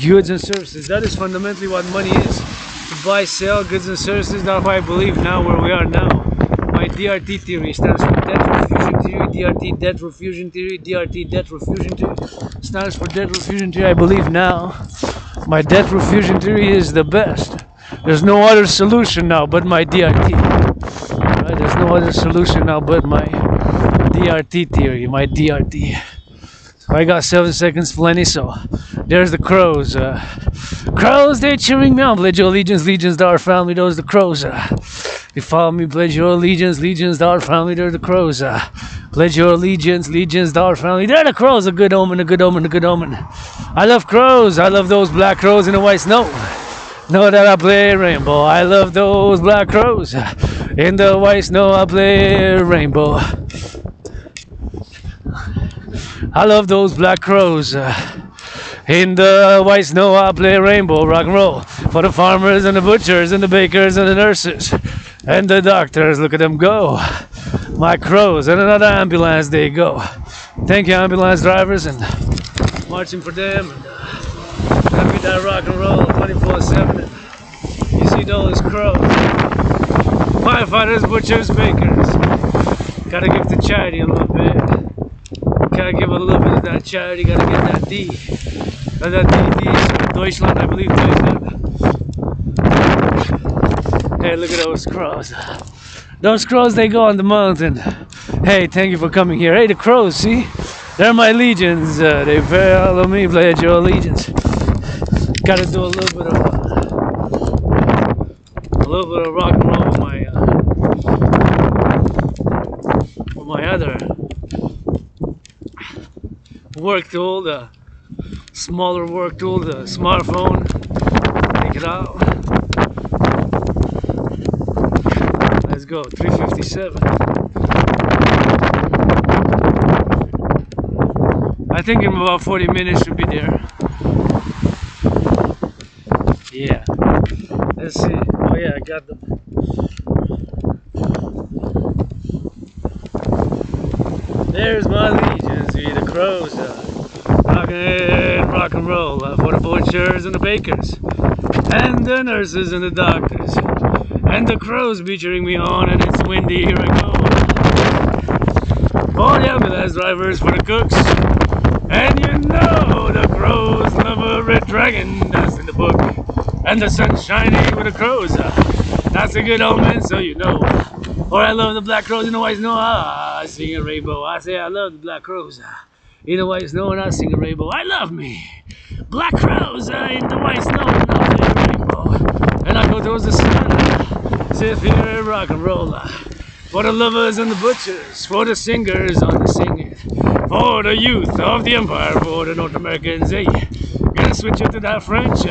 goods and services. That is fundamentally what money is. To buy, sell goods and services. That's why I believe now where we are now. My DRT theory stands for debt refusion theory. DRT, debt refusion theory. DRT, debt refusion theory stands for debt refusion theory. I believe now my debt refusion theory is the best. There's no other solution now but my DRT. Right? There's no other solution now but my DRT theory, my DRT. So I got 7 seconds plenty, so there's the crows. Crows, they're cheering me on. Pledge your allegiance, legions to our family, those the crows. You follow me, pledge your allegiance, legions to our family, they're the crows. Pledge your allegiance, legions to our family, they're the crows. A good omen, a good omen, a good omen. I love crows, I love those black crows in the white snow. Know that I play rainbow. I love those black crows. In the white snow I play rainbow. I love those black crows. In the white snow I play rainbow. Rock and roll for the farmers and the butchers and the bakers and the nurses and the doctors. Look at them go. My crows and another ambulance they go. Thank you, ambulance drivers, and marching for them. And, happy that rock and roll 24/7. And you see those crows, firefighters, butchers, bakers. Gotta give to charity a little bit. Gotta give a little bit of that charity. Gotta get that D. That D is for Deutschland, I believe. Deutschland. Hey, look at those crows. Those crows, they go on the mountain. Hey, thank you for coming here. Hey, the crows, see? They're my legions. They follow me, pledge your allegiance. Gotta do a little bit of rock and roll with my other work tool, the smaller work tool, the smartphone. Take it out. Let's go, 357. I think in about 40 minutes should be there. Yeah. Let's see. Oh yeah, I got them. There's my legions, we the crows, rock and roll for the butchers and the bakers, and the nurses and the doctors, and the crows be cheering me on, and it's windy, here I go. For the ambulance drivers, for the cooks, and you know the crows love a red dragon, that's in the book, and the sun's shining with the crows, that's a good omen, so you know. Or I love the black crows in the white snow, I sing a rainbow. I say I love the black crows in the white snow, and I sing a rainbow. I love me black crows in the white snow, and I sing a rainbow. And I go towards the sun, sit here and rock and roll. For the lovers and the butchers, for the singers on the singing, for the youth of the empire, for the North Americans. Hey, gonna switch it to that French,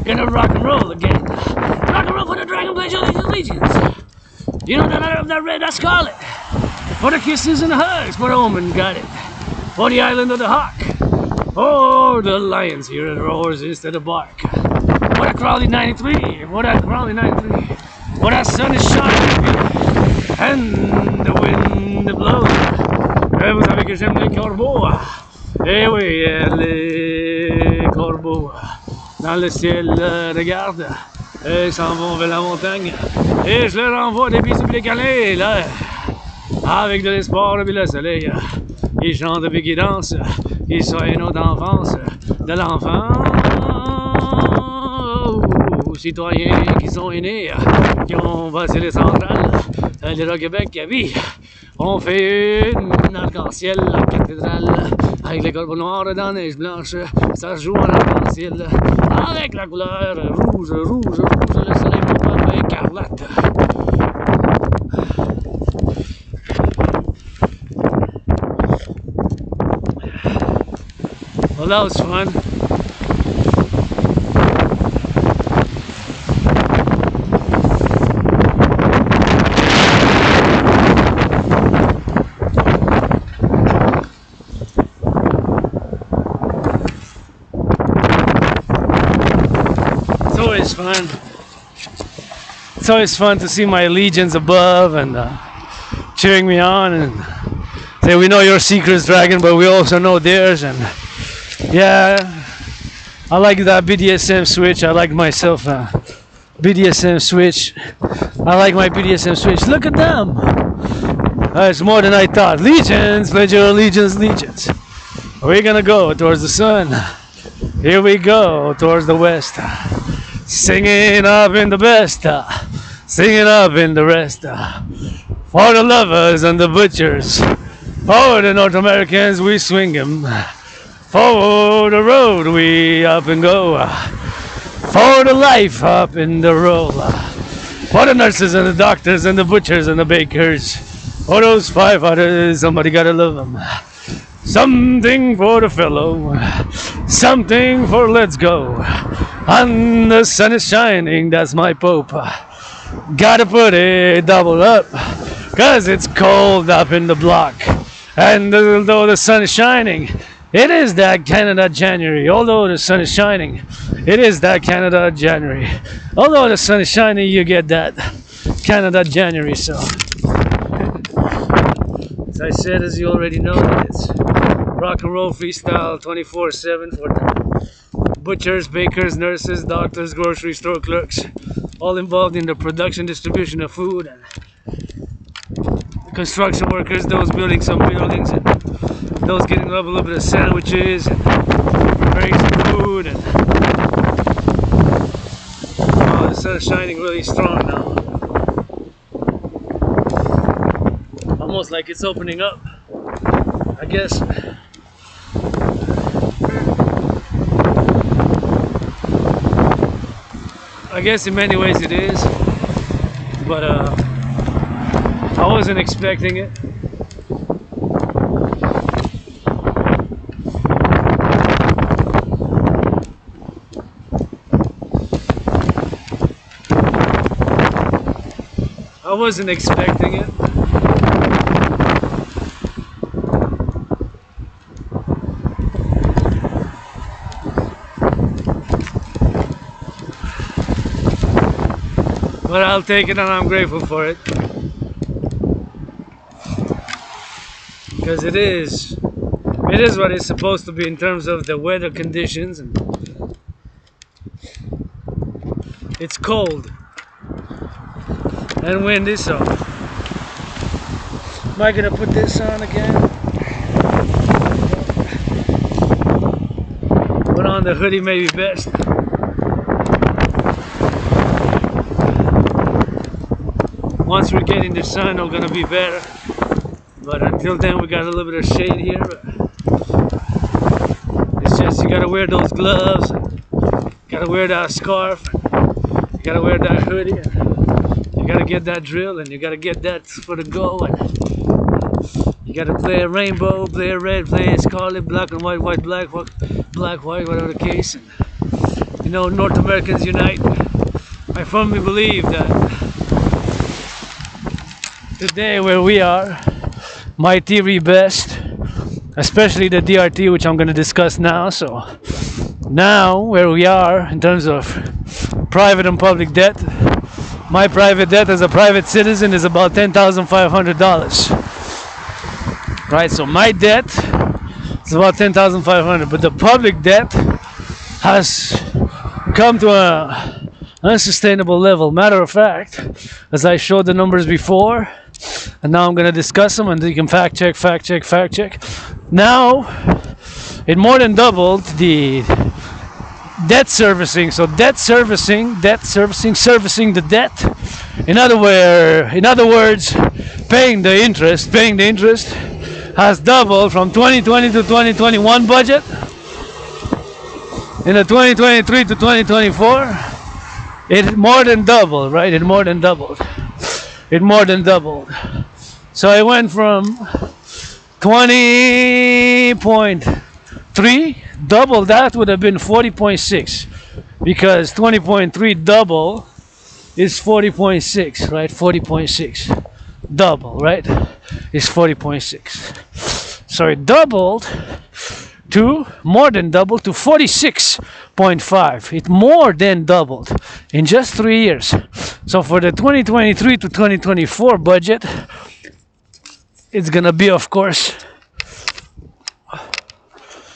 gonna rock and roll again. Rock and roll for the dragon pledge of these allegiance. You know that red, that scarlet. For the kisses and the hugs, for the woman got it. For the island of the hawk. For the lions here and roars instead of bark. For the Crawley 93. For that Crawley 93. For that sun is shining. And the wind blows. Et vous savez que j'aime les corbeaux. Eh oui, les corbeaux. Dans le ciel, regarde. Et s'en vont vers la montagne. Et je leur envoie des bisous les câlins, là. Avec de l'espoir et le soleil. Ils chantent et qu'ils dansent. Ils sont notre enfance. De l'enfant aux citoyens qui sont aînés. Qui ont passé les centrales. Les Rock-Québec, oui. On fait une arc-en-ciel, la cathédrale. Avec les corbeaux noirs dans la neige blanche. Ça joue en arc-en-ciel. Avec la couleur rouge, rouge, rouge. Le soleil mon papa écarlate. Well, that was fun. Fun. It's always fun to see my legions above and cheering me on and say we know your secrets, dragon, but we also know theirs. And yeah, I like that BDSM switch. I like myself BDSM switch. I like my BDSM switch. Look at them. It's more than I thought. Legions, pledge your allegiance, legions. We're gonna go towards the sun. Here we go towards the west. Singing up in the best, singing up in the rest. For the lovers and the butchers, for the North Americans we swing 'em. For the road we up and go. For the life up in the roll. For the nurses and the doctors and the butchers and the bakers. For those firefighters, somebody gotta love them. Something for the fellow, something for let's go. And the sun is shining, that's my pope. Gotta put it double up, cause it's cold up in the block. And although the sun is shining, it is that Canada January. Although the sun is shining, it is that Canada January. Although the sun is shining, you get that Canada January. So, as I said, as you already know, it's rock and roll freestyle 24/7 for butchers, bakers, nurses, doctors, grocery store clerks, all involved in the production, distribution of food, and construction workers, those building some buildings, and those getting up a little bit of sandwiches, and preparing some food, and oh, the sun's shining really strong now. Almost like it's opening up, I guess. I guess in many ways it is, but I wasn't expecting it. wasn't expecting it. But I'll take it and I'm grateful for it. Because it is what it's supposed to be in terms of the weather conditions. And it's cold and windy, so am I gonna put this on again? Put on the hoodie maybe best. Once we're getting the sun, it's gonna be better. But until then, we got a little bit of shade here. It's just you gotta wear those gloves, gotta wear that scarf, you gotta wear that hoodie. You gotta get that drill, and you gotta get that for the go. And you gotta play a rainbow, play a red, play a scarlet, black and white, white, black, black, white, whatever the case. And, you know, North Americans unite. I firmly believe that today where we are, my theory best, especially the DRT, which I'm going to discuss now. So now where we are in terms of private and public debt, my private debt as a private citizen is about $10,500. Right, so my debt is about $10,500, but the public debt has come to a unsustainable level. Matter of fact, as I showed the numbers before, and now I'm going to discuss them, and you can fact check. Now, it more than doubled the debt servicing. So servicing the debt. In other words, paying the interest has doubled from 2020 to 2021 budget. In the 2023 to 2024, it more than doubled, right? It more than doubled. So I went from 20.3, double that would have been 40.6, because 20.3 double is 40.6, right? 40.6 double, right, is 40.6. So it doubled to more than doubled to 46.5. It more than doubled in just 3 years. So for the 2023 to 2024 budget, it's gonna be, of course,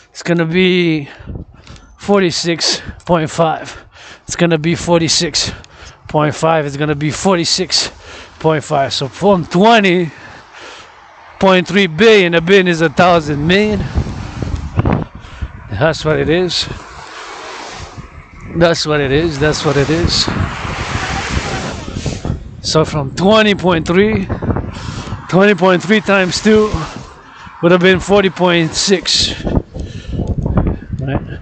it's gonna be 46.5. It's gonna be 46.5. It's gonna be 46.5. So from 20.3 billion, a billion is 1,000 million. That's what it is. That's what it is. So from 20.3 times 2 would have been 40.6, right?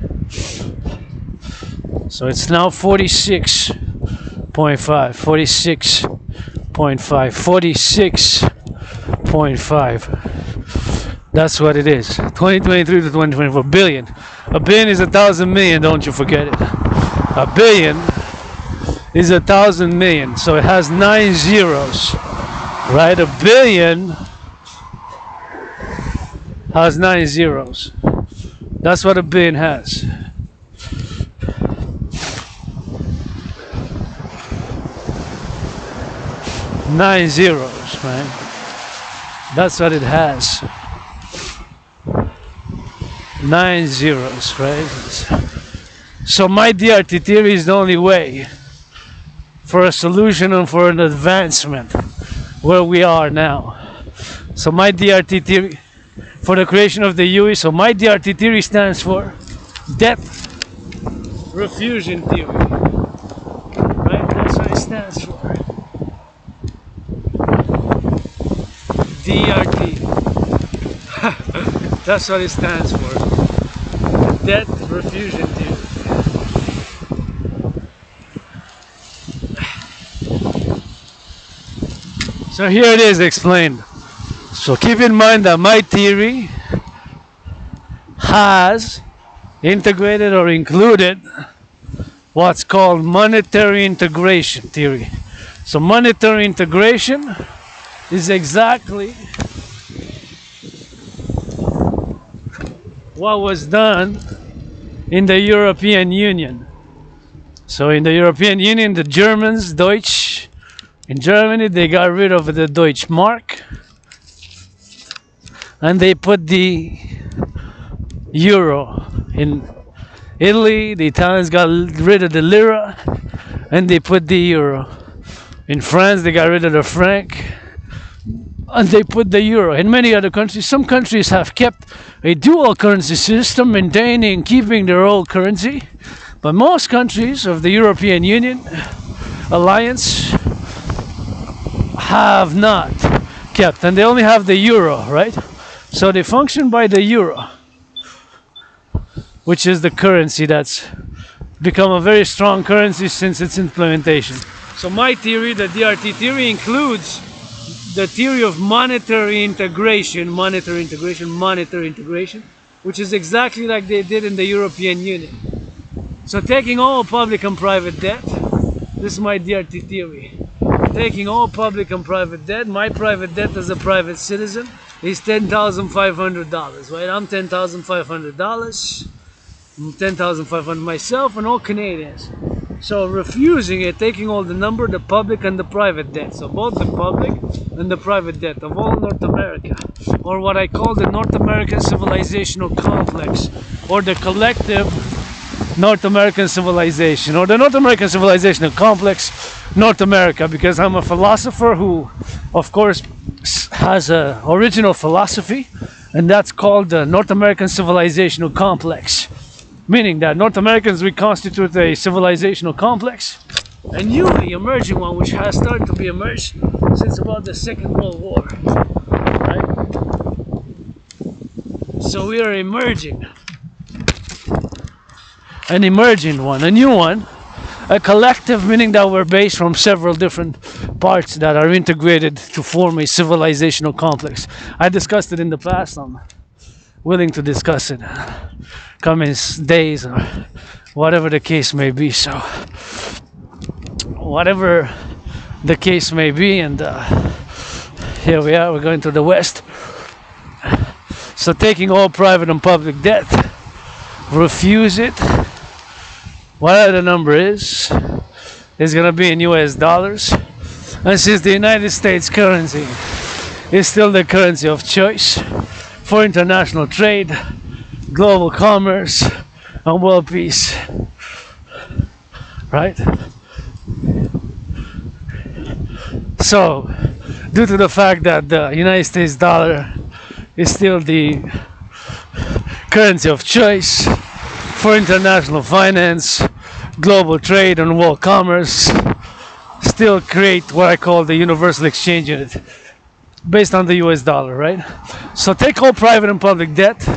So it's now 46.5. 46.5. That's what it is. 2023 to 2024 billion. A billion is 1,000 million, don't you forget it. A billion is 1,000 million, so it has 9 zeros, right? A billion has 9 zeros. That's what a billion has. Nine zeros, right? That's what it has. 9 zeros, right? So my DRT theory is the only way for a solution and for an advancement where we are now. So my DRT theory for the creation of the UE. So my DRT theory stands for debt refusion theory, right? That's what it stands for. DRT. That's what it stands for. Debt refusion theory. So here it is explained. So keep in mind that my theory has integrated or included what's called monetary integration theory. So monetary integration is exactly what was done in the European Union. So in the European Union, the Germans, Deutsch, in Germany, they got rid of the Deutsch mark and they put the euro. In Italy, the Italians got rid of the lira and they put the euro. In France, they got rid of the franc and they put the euro. In many other countries, some countries have kept a dual currency system, maintaining, keeping their old currency. But most countries of the European Union alliance have not kept, and they only have the euro, right? So they function by the euro, which is the currency that's become a very strong currency since its implementation. So my theory, the DRT theory, includes the theory of monetary integration, which is exactly like they did in the European Union. So taking all public and private debt, this is my DRT theory. Taking all public and private debt, my private debt as a private citizen is $10,500, right? I'm $10,500. I'm $10,500 myself and all Canadians. So refusing it, taking all the public and the private debt. So both the public and the private debt of all North America, or what I call the North American civilizational complex, or the collective North American civilization, or the North American civilizational complex, North America, because I'm a philosopher who, of course, has an original philosophy, and that's called the North American civilizational complex. Meaning that North Americans, we constitute a civilizational complex, a newly emerging one, which has started to be emerged since about the Second World War, right? So we are emerging, an emerging one, a new one, a collective, meaning that we're based from several different parts that are integrated to form a civilizational complex. I discussed it in the past. I'm willing to discuss it coming days or whatever the case may be. So whatever the case may be, and here we are, we're going to the west. So taking all private and public debt, refuse it, whatever the number is going to be in US dollars. And since the United States currency is still the currency of choice for international trade, global commerce, and world peace, right? So, due to the fact that the United States dollar is still the currency of choice for international finance, global trade, and world commerce, still create what I call the universal exchange unit based on the US dollar, right? So take all private and public debt.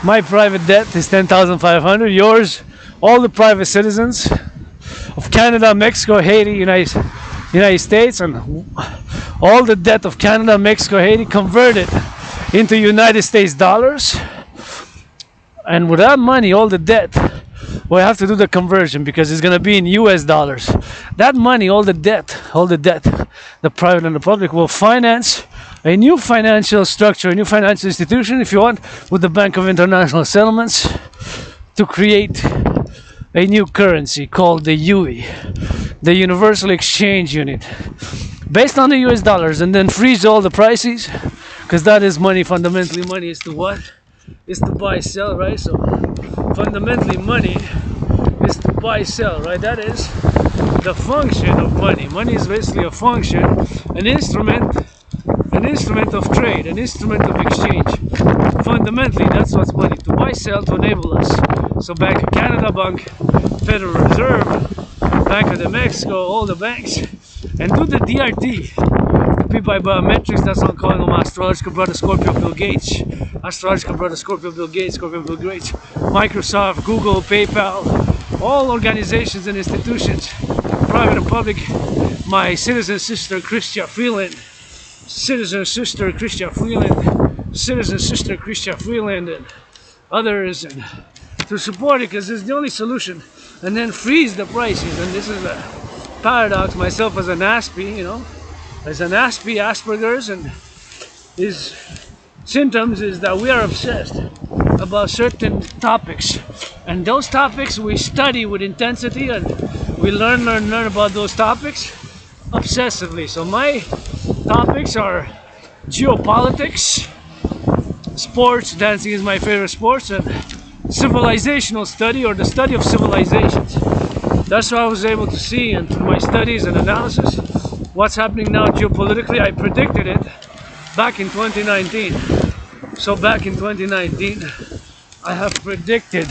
My private debt is $10,500. Yours, all the private citizens of Canada, Mexico, Haiti, United States, and all the debt of Canada, Mexico, Haiti converted into United States dollars. And with that money, all the debt, we have to do the conversion because it's going to be in US dollars. That money, all the debt, the private and the public, will finance a new financial structure, a new financial institution, if you want, with the Bank of International Settlements, to create a new currency called the UE, the Universal Exchange Unit, based on the US dollars, and then freeze all the prices, because that is money. Fundamentally, money is to what? Is to buy, sell, right? So fundamentally, money is to buy, sell, right? That is the function of money. Money is basically a function, an instrument of trade, an instrument of exchange. Fundamentally, that's what's money, to buy, sell, to enable us. So Bank of Canada, Federal Reserve, Bank of Mexico, all the banks, and do the DRT. The by biometrics, that's what I'm calling them, astrological brother Scorpio Bill Gates, astrological brother Scorpio Bill Gates, Microsoft, Google, PayPal, all organizations and institutions, private and public. My citizen sister Christian Freeland, and others, and to support it, because it's the only solution. And then freeze the prices, and this is paradox myself as an Aspie, you know, as an Aspie, Asperger's, and his symptoms is that we are obsessed about certain topics, and those topics we study with intensity, and we learn about those topics obsessively. So my topics are geopolitics, sports, dancing is my favorite sports, and civilizational study, or the study of civilizations. That's what I was able to see, and through my studies and analysis, what's happening now geopolitically. I predicted it back in 2019. So back in 2019, I have predicted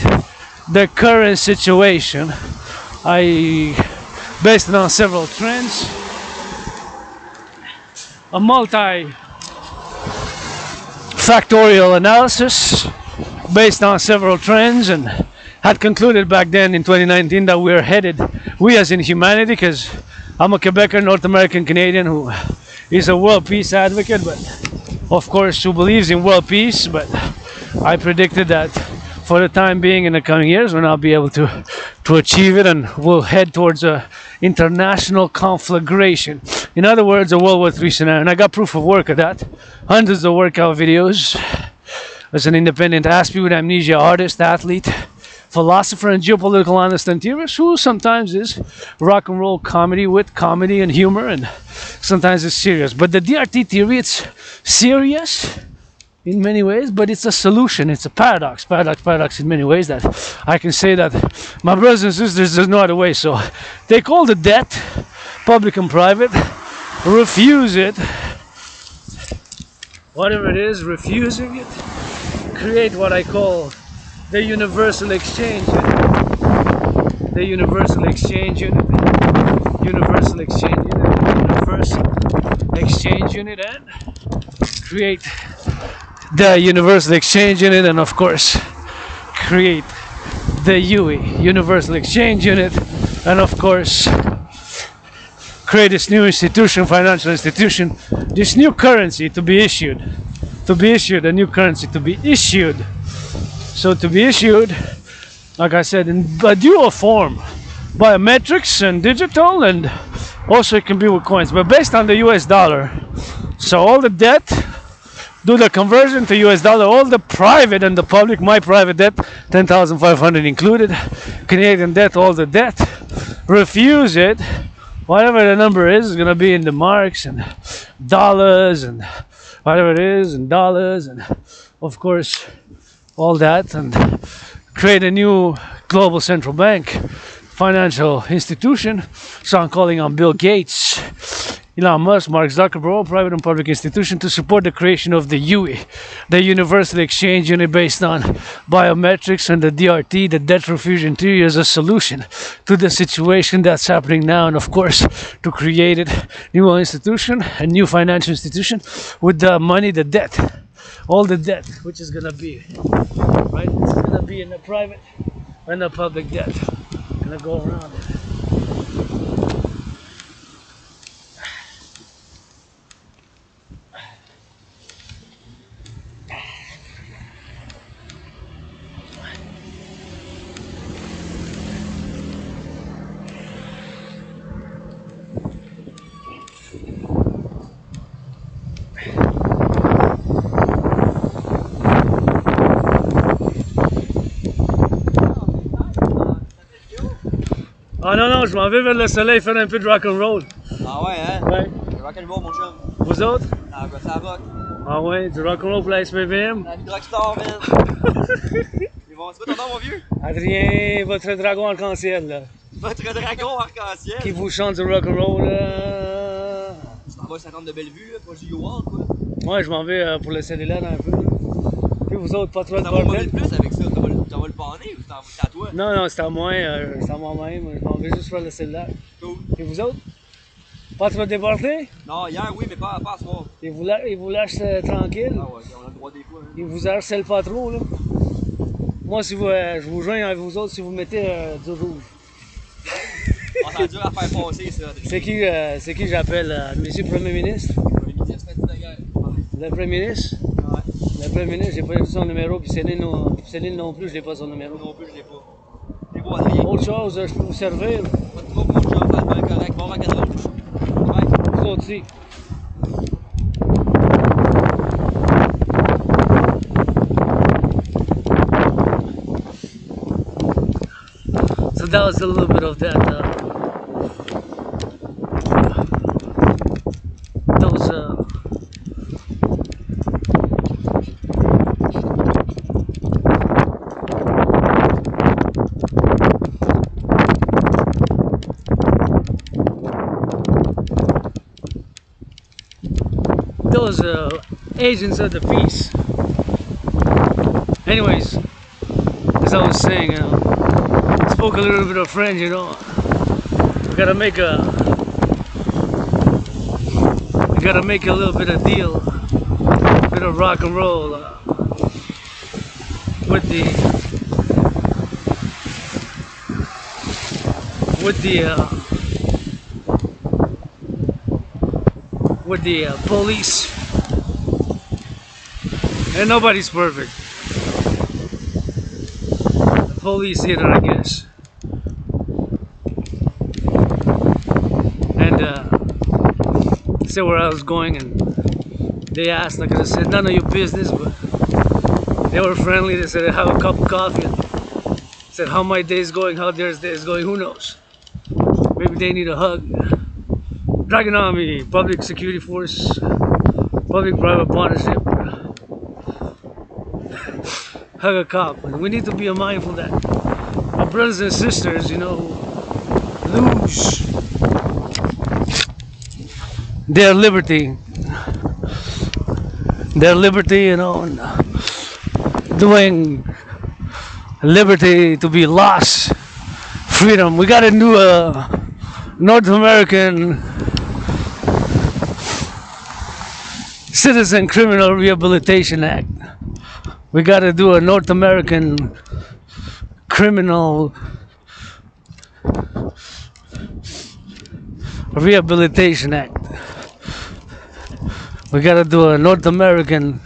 the current situation. Based on several trends, a multi-factorial analysis based on several trends, and had concluded back then in 2019 that we're headed, we as in humanity, because I'm a Quebecer, North American Canadian, who is a world peace advocate, but of course who believes in world peace, but I predicted that for the time being in the coming years we'll not be able to achieve it, and we'll head towards a international conflagration. In other words, a World War III scenario, and I got proof of work of that. Hundreds of workout videos as an independent Aspie with amnesia, artist, athlete, philosopher, and geopolitical analyst and theorist, who sometimes is rock and roll comedy with comedy and humor, and sometimes it's serious. But the DRT theory, it's serious in many ways, but it's a solution. It's a paradox in many ways, that I can say that my brothers and sisters, there's no other way. So take all the debt, public and private, refuse it, whatever it is, refusing it, create what I call the universal exchange unit, the universal exchange unit, universal exchange unit, universal exchange unit, and create the universal exchange unit, and of course create the UE, universal exchange unit, and of course create this new institution, financial institution, this new currency to be issued, a new currency to be issued. So to be issued, like I said, in a dual form, biometrics and digital, and also it can be with coins, but based on the US dollar. So all the debt, do the conversion to US dollar, all the private and the public, my private debt, 10,500 included, Canadian debt, all the debt, refuse it, whatever the number is going to be in the marks and dollars and whatever it is, and dollars, and of course all that, and create a new global central bank financial institution. So I'm calling on Bill Gates, Elon Musk, Mark Zuckerberg, private and public institution, to support the creation of the UE, the universal exchange unit based on biometrics, and the DRT, the debt refusion theory, as a solution to the situation that's happening now, and of course to create a new institution, a new financial institution with the money, the debt, all the debt, which is gonna be, right? It's gonna be in the private and the public debt. Gonna go around it. Ah non, non, je m'en vais vers le soleil faire un peu de rock-and-roll. Ah ouais, hein? Ouais. Rock&Roll, mon chum. Vous autres? Ah, bah, ça rock. Ah ouais, du rock-and-roll pour la SPVM. La vie de rockstar, man. Ils vont, c'est quoi ton nom, mon vieux? Adrien, votre dragon arc-en-ciel, là. Votre dragon arc-en-ciel. Qui vous chante du rock-and-roll, là. Tu t'en vas à 50 de Bellevue, là, proche du Youth, quoi. Ouais, je m'en vais pour le cellulaire un peu. Puis vous autres, pas trop de Ça va pas bordel. de plus avec ça. T'en vas le panner ou c'est à toi? Non, non, c'est à moi, c'est à moi-même. Je m'en vais juste faire le cellulaire. Cool. Et vous autres? Pas trop débordé? Non, hier, oui, mais pas à soir. Ils vous lâchent tranquille? Ah ouais, on a le droit des fois, hein. Ils vous harcèlent pas trop, là? Moi, si vous, je vous joins avec vous autres si vous mettez du rouge. On s'en dur à faire passer, ça. C'est qui j'appelle? Monsieur le Premier ministre? Le Premier ministre? Ouais. Le Premier ministre, j'ai pas eu son numéro, puis Céline non plus, je n'ai pas son numéro. Non plus, je l'ai pas. C'est beau, Adrien. Autre chose, je peux vous servir? Pas de trouble, mon chum, ça le même. correct. Bon rock'n'roll. Bye. Vous aussi. So that was a little bit of that. Those. Those agents of the peace. Anyways, as I was saying, spoke a little bit of French, you know. We gotta make a little bit of deal, a bit of rock and roll with the police. And nobody's perfect. The police either, I guess. And said where I was going, and they asked, like I said, none of your business, but they were friendly. They said, have a cup of coffee, and said how my day's going, how their day's going, who knows? Maybe they need a hug. Dragging on me, public security force, public-private partnership, hug a cop. And we need to be mindful that our brothers and sisters, you know, lose their liberty, you know, and doing liberty to be lost, freedom. We got a new North American Citizen Criminal Rehabilitation Act. We got to do a North American Criminal Rehabilitation Act. We got to do a North American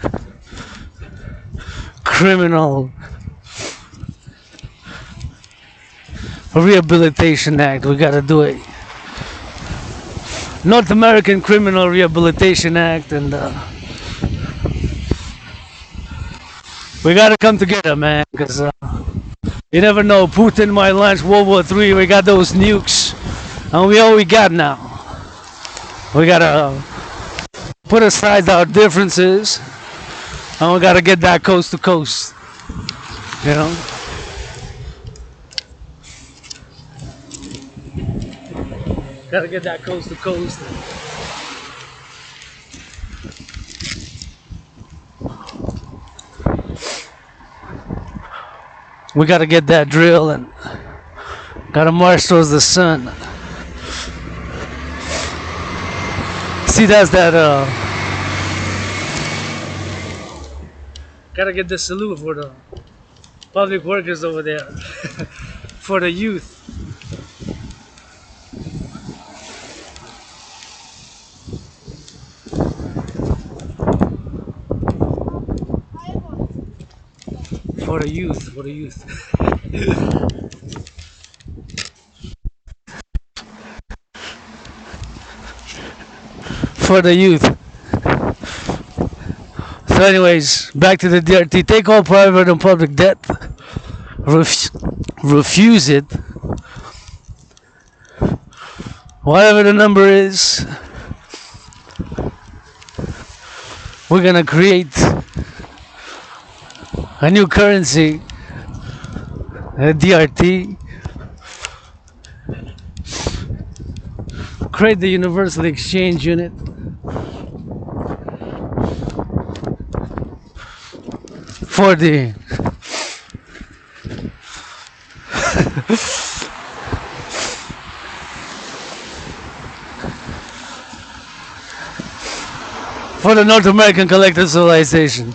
Criminal Rehabilitation Act. We got to do it. North American Criminal Rehabilitation Act, and we gotta come together, man, because you never know. Putin might launch World War III. We got those nukes, and we all we got now. We gotta put aside our differences, and we gotta get that coast to coast, you know. Gotta get that coast to coast. We gotta get that drill and gotta march towards the sun. See, that's that gotta get the salute for the public workers over there. For the youth. For the youth, for the youth. For the youth. So anyways, back to the DRT. Take all private and public debt. Refuse it. Whatever the number is, we're gonna create a new currency, a DRT, create the universal exchange unit, for the for the North American collective civilization.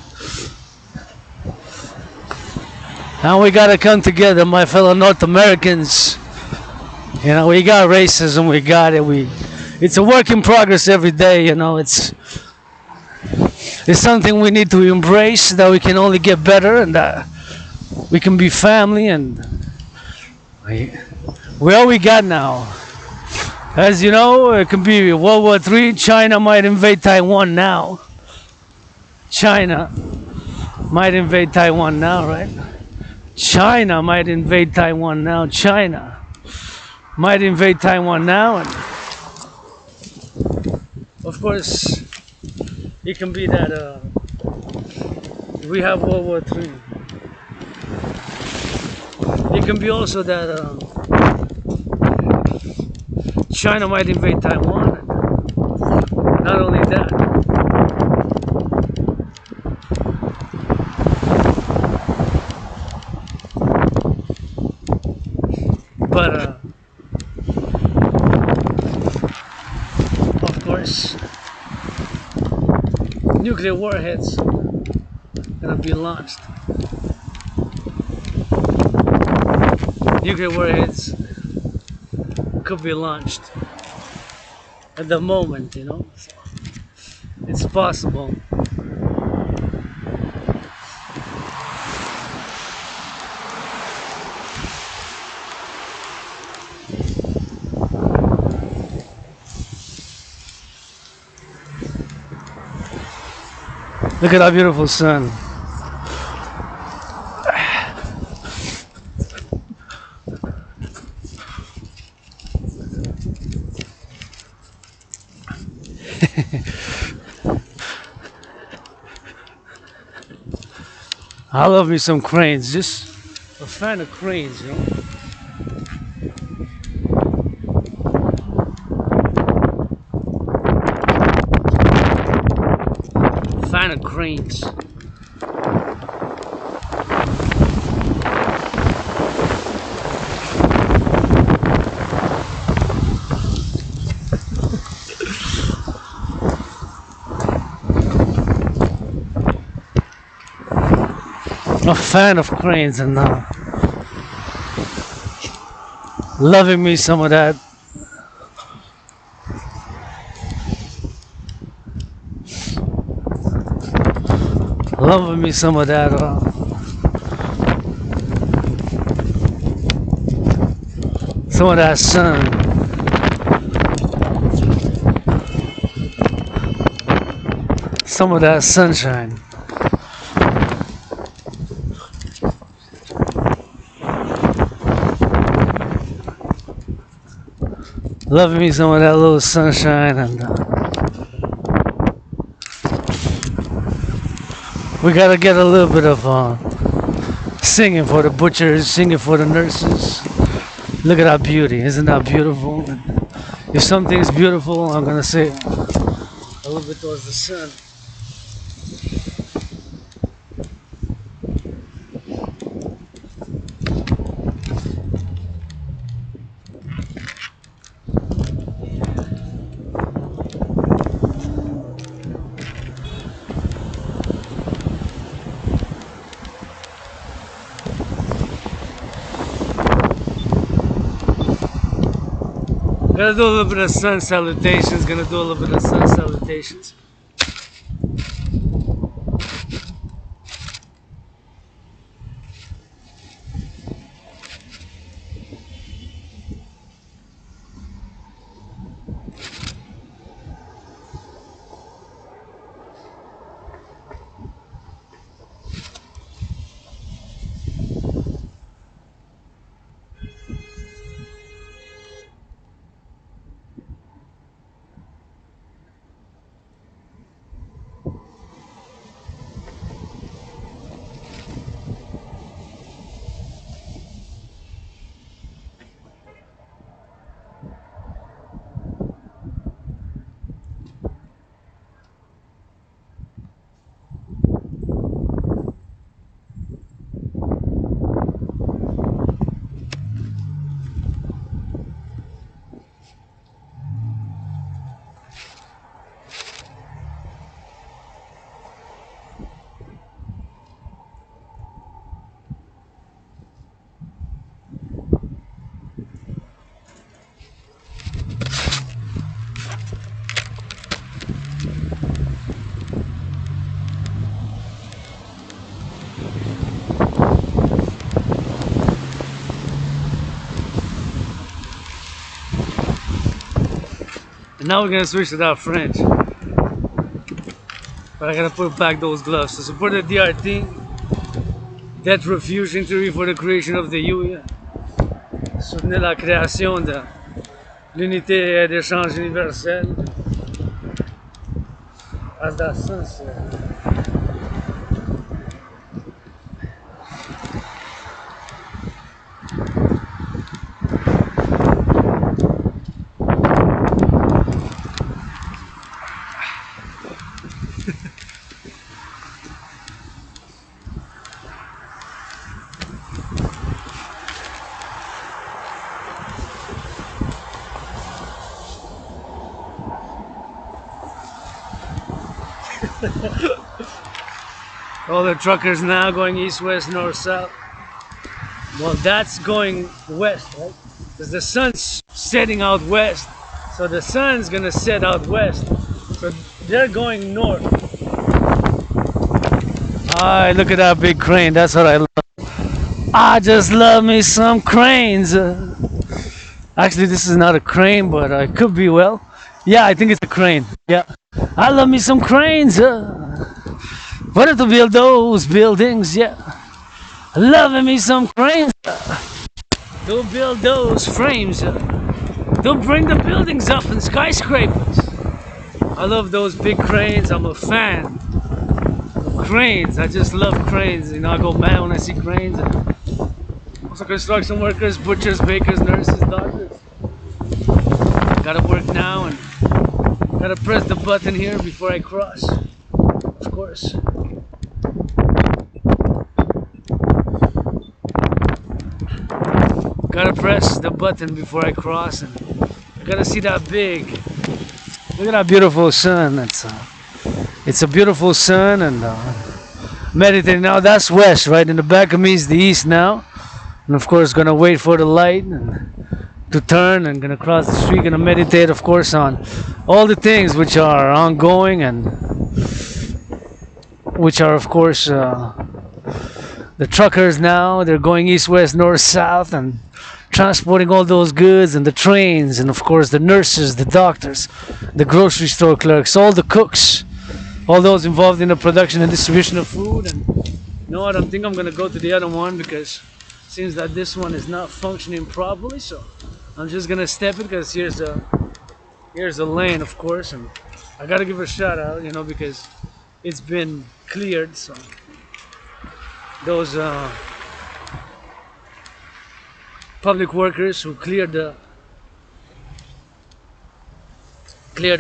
And we gotta come together, my fellow North Americans. You know, we got racism, we got it. It's a work in progress every day. You know, it's something we need to embrace. That we can only get better, and we can be family. And we all we got now. As you know, it can be World War III. China might invade Taiwan now. China might invade Taiwan now, right? China might invade Taiwan now. China might invade Taiwan now. And of course, it can be that we have World War III. It can be also that China might invade Taiwan. And not only that, but of course, nuclear warheads gonna be launched. Nuclear warheads could be launched at the moment, you know. So it's possible. Look at that beautiful sun. I love me some cranes. Just a fan of cranes, you know. Fan of cranes. A fan of cranes and loving me some of that. Loving me some of that. Some of that sun. Some of that sunshine. Loving me some of that little sunshine, and we gotta get a little bit of singing for the butchers, singing for the nurses. Look at that beauty, isn't that beautiful? If something's beautiful, I'm gonna say a little bit towards the sun. Gonna do a little bit of sun salutations, gonna do a little bit of sun salutations. And now we're gonna switch to that French. But I gotta put back those gloves. To support the DRT, Debt Refuge Integree for the creation of the UE. Soutenir la création de l'unité d'échange universelle. As that sense. All the truckers now going east, west, north, south. Well, that's going west, right? Because the sun's setting out west. So the sun's gonna set out west. So they're going north. Alright, look at that big crane. That's what I love. I just love me some cranes. Actually, this is not a crane, but it could be, well. Yeah, I think it's a crane. Yeah. I love me some cranes. What to build those buildings? Yeah. Loving me some cranes. To build those frames. To bring the buildings up in skyscrapers. I love those big cranes. I'm a fan of cranes. I just love cranes. You know, I go mad when I see cranes. Also construction workers, butchers, bakers, nurses, doctors. Gotta work now and gotta press the button here before I cross. Of course. Gotta press the button before I cross, and I gotta see that big. Look at that beautiful sun. It's a beautiful sun, and meditating now. That's west, right? In the back of me is the east now, and of course gonna wait for the light and to turn and gonna cross the street. Gonna meditate, of course, on all the things which are ongoing and which are, of course, the truckers now. They're going east, west, north, south, and transporting all those goods, and the trains, and of course the nurses, the doctors, the grocery store clerks, all the cooks, all those involved in the production and distribution of food. And you know what, I think I'm gonna go to the other one because it seems that this one is not functioning properly, so I'm just gonna step it because here's a lane, of course, and I gotta give a shout out, you know, because it's been cleared. So those public workers who cleared the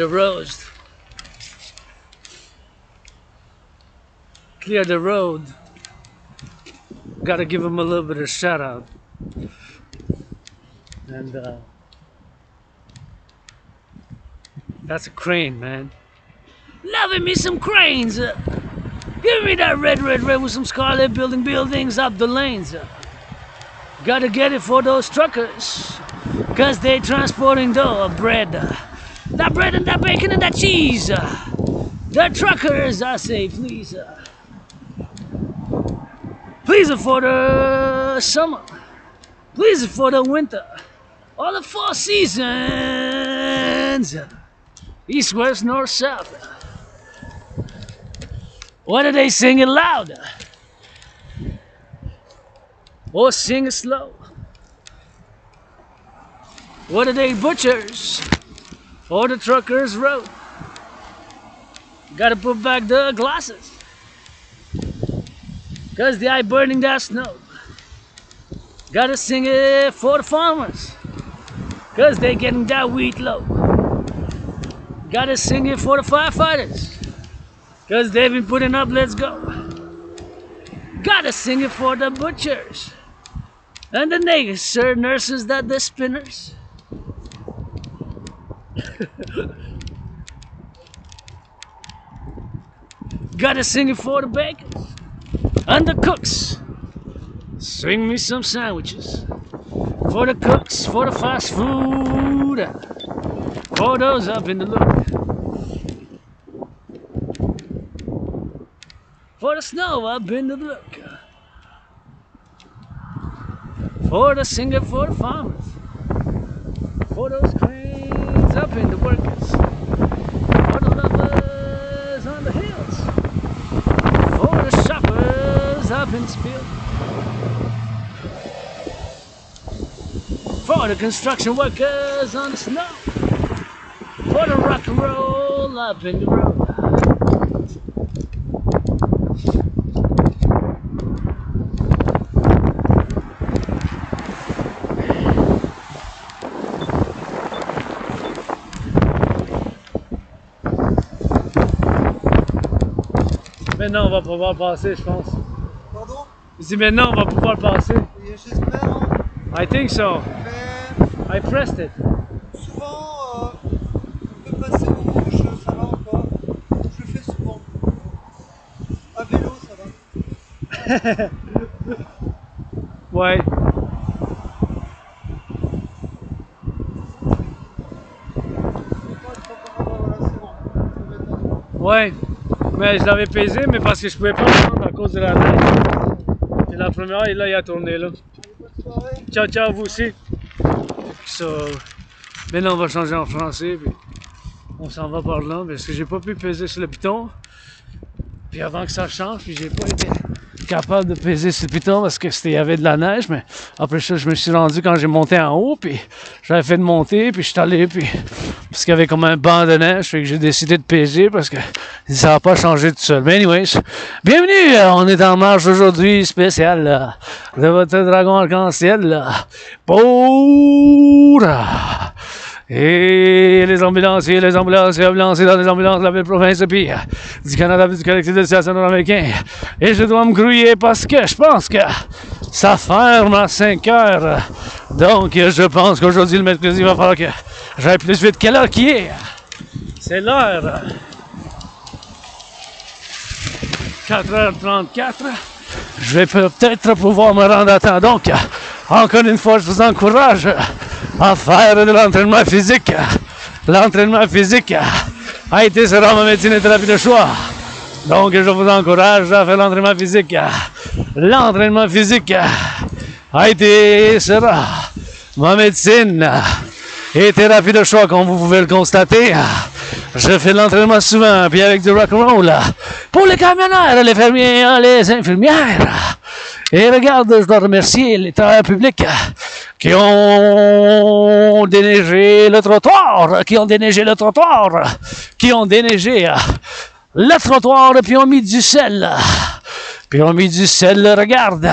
roads, clear the road. Gotta give them a little bit of shout out. And that's a crane, man. Loving me some cranes. Give me that red with some scarlet, building buildings up the lanes. Gotta get it for those truckers, cause they transporting the bread. That bread and that bacon and that cheese. The truckers, I say, please. Please for the summer. Please for the winter. All the 4 seasons. East, west, north, south. What are they singing loud? Or sing it slow? What are they butchers? Or the truckers road? Gotta put back the glasses, cause the eye burning that snow. Gotta sing it for the farmers, cause they getting that wheat low. Gotta sing it for the firefighters, cause they've been putting up, let's go. Gotta sing it for the butchers and the nurses, that the spinners. Gotta sing it for the bakers and the cooks. Swing me some sandwiches for the cooks, for the fast food, for those up in the look, for the snow up in the look, for the singer, for the farmers, for those cranes shepherds up and the workers. For the lovers on the hills. For the shoppers up in Spill. For the construction workers on the snow. For the rock and roll up in the road. Maintenant, on va pouvoir passer, je pense. Pardon? Je dis maintenant, on va pouvoir passer. J'espère, hein. I think so. Mais I pressed it. souvent, on peut passer au rouge, ça va encore. Je le fais souvent. À vélo, ça va. Ouais. Voilà, c'est bon. Ça va être Ouais. Mais je l'avais pesé, mais parce que je pouvais pas le prendre à cause de la neige. Et la première, et là, il a tourné là. bonne soirée. Ciao, ciao, vous aussi. So, maintenant, on va changer en français, puis on s'en va par là, parce que j'ai pas pu peser sur le piton. Puis avant que ça change, puis j'ai pas été capable de peser sur le piton parce que il y avait de la neige, mais après ça, je me suis rendu quand j'ai monté en haut, puis j'avais fait de monter, puis je suis allé, puis parce qu'il y avait comme un banc de neige, fait que j'ai décidé de peser parce que ça va pas changer tout seul. Mais anyways, bienvenue, on est en marche aujourd'hui spéciale de votre dragon arc-en-ciel pour et les ambulanciers, ambulancés dans les ambulances de la belle province puis du Canada du Collectif de Citoyen Americain. Et je dois me grouiller parce que je pense que ça ferme à 5 heures. Donc je pense qu'aujourd'hui le mercredi il va falloir que j'aille plus vite. Quelle heure qui est? C'est l'heure 4h34. Je vais peut-être pouvoir me rendre à temps. Donc, encore une fois, je vous encourage à faire de l'entraînement physique. L'entraînement physique a été sera ma médecine et thérapie de choix. Donc, je vous encourage à faire l'entraînement physique. L'entraînement physique a été sera ma médecine et thérapie de choix, comme vous pouvez le constater. Je fais l'entraînement souvent, puis avec du rock&roll. Pour les camionneurs, les fermiers, les infirmières. Et regarde, je dois remercier les travailleurs publics qui ont déneigé le trottoir, puis ont déneigé le trottoir, puis ont mis du sel. Regarde.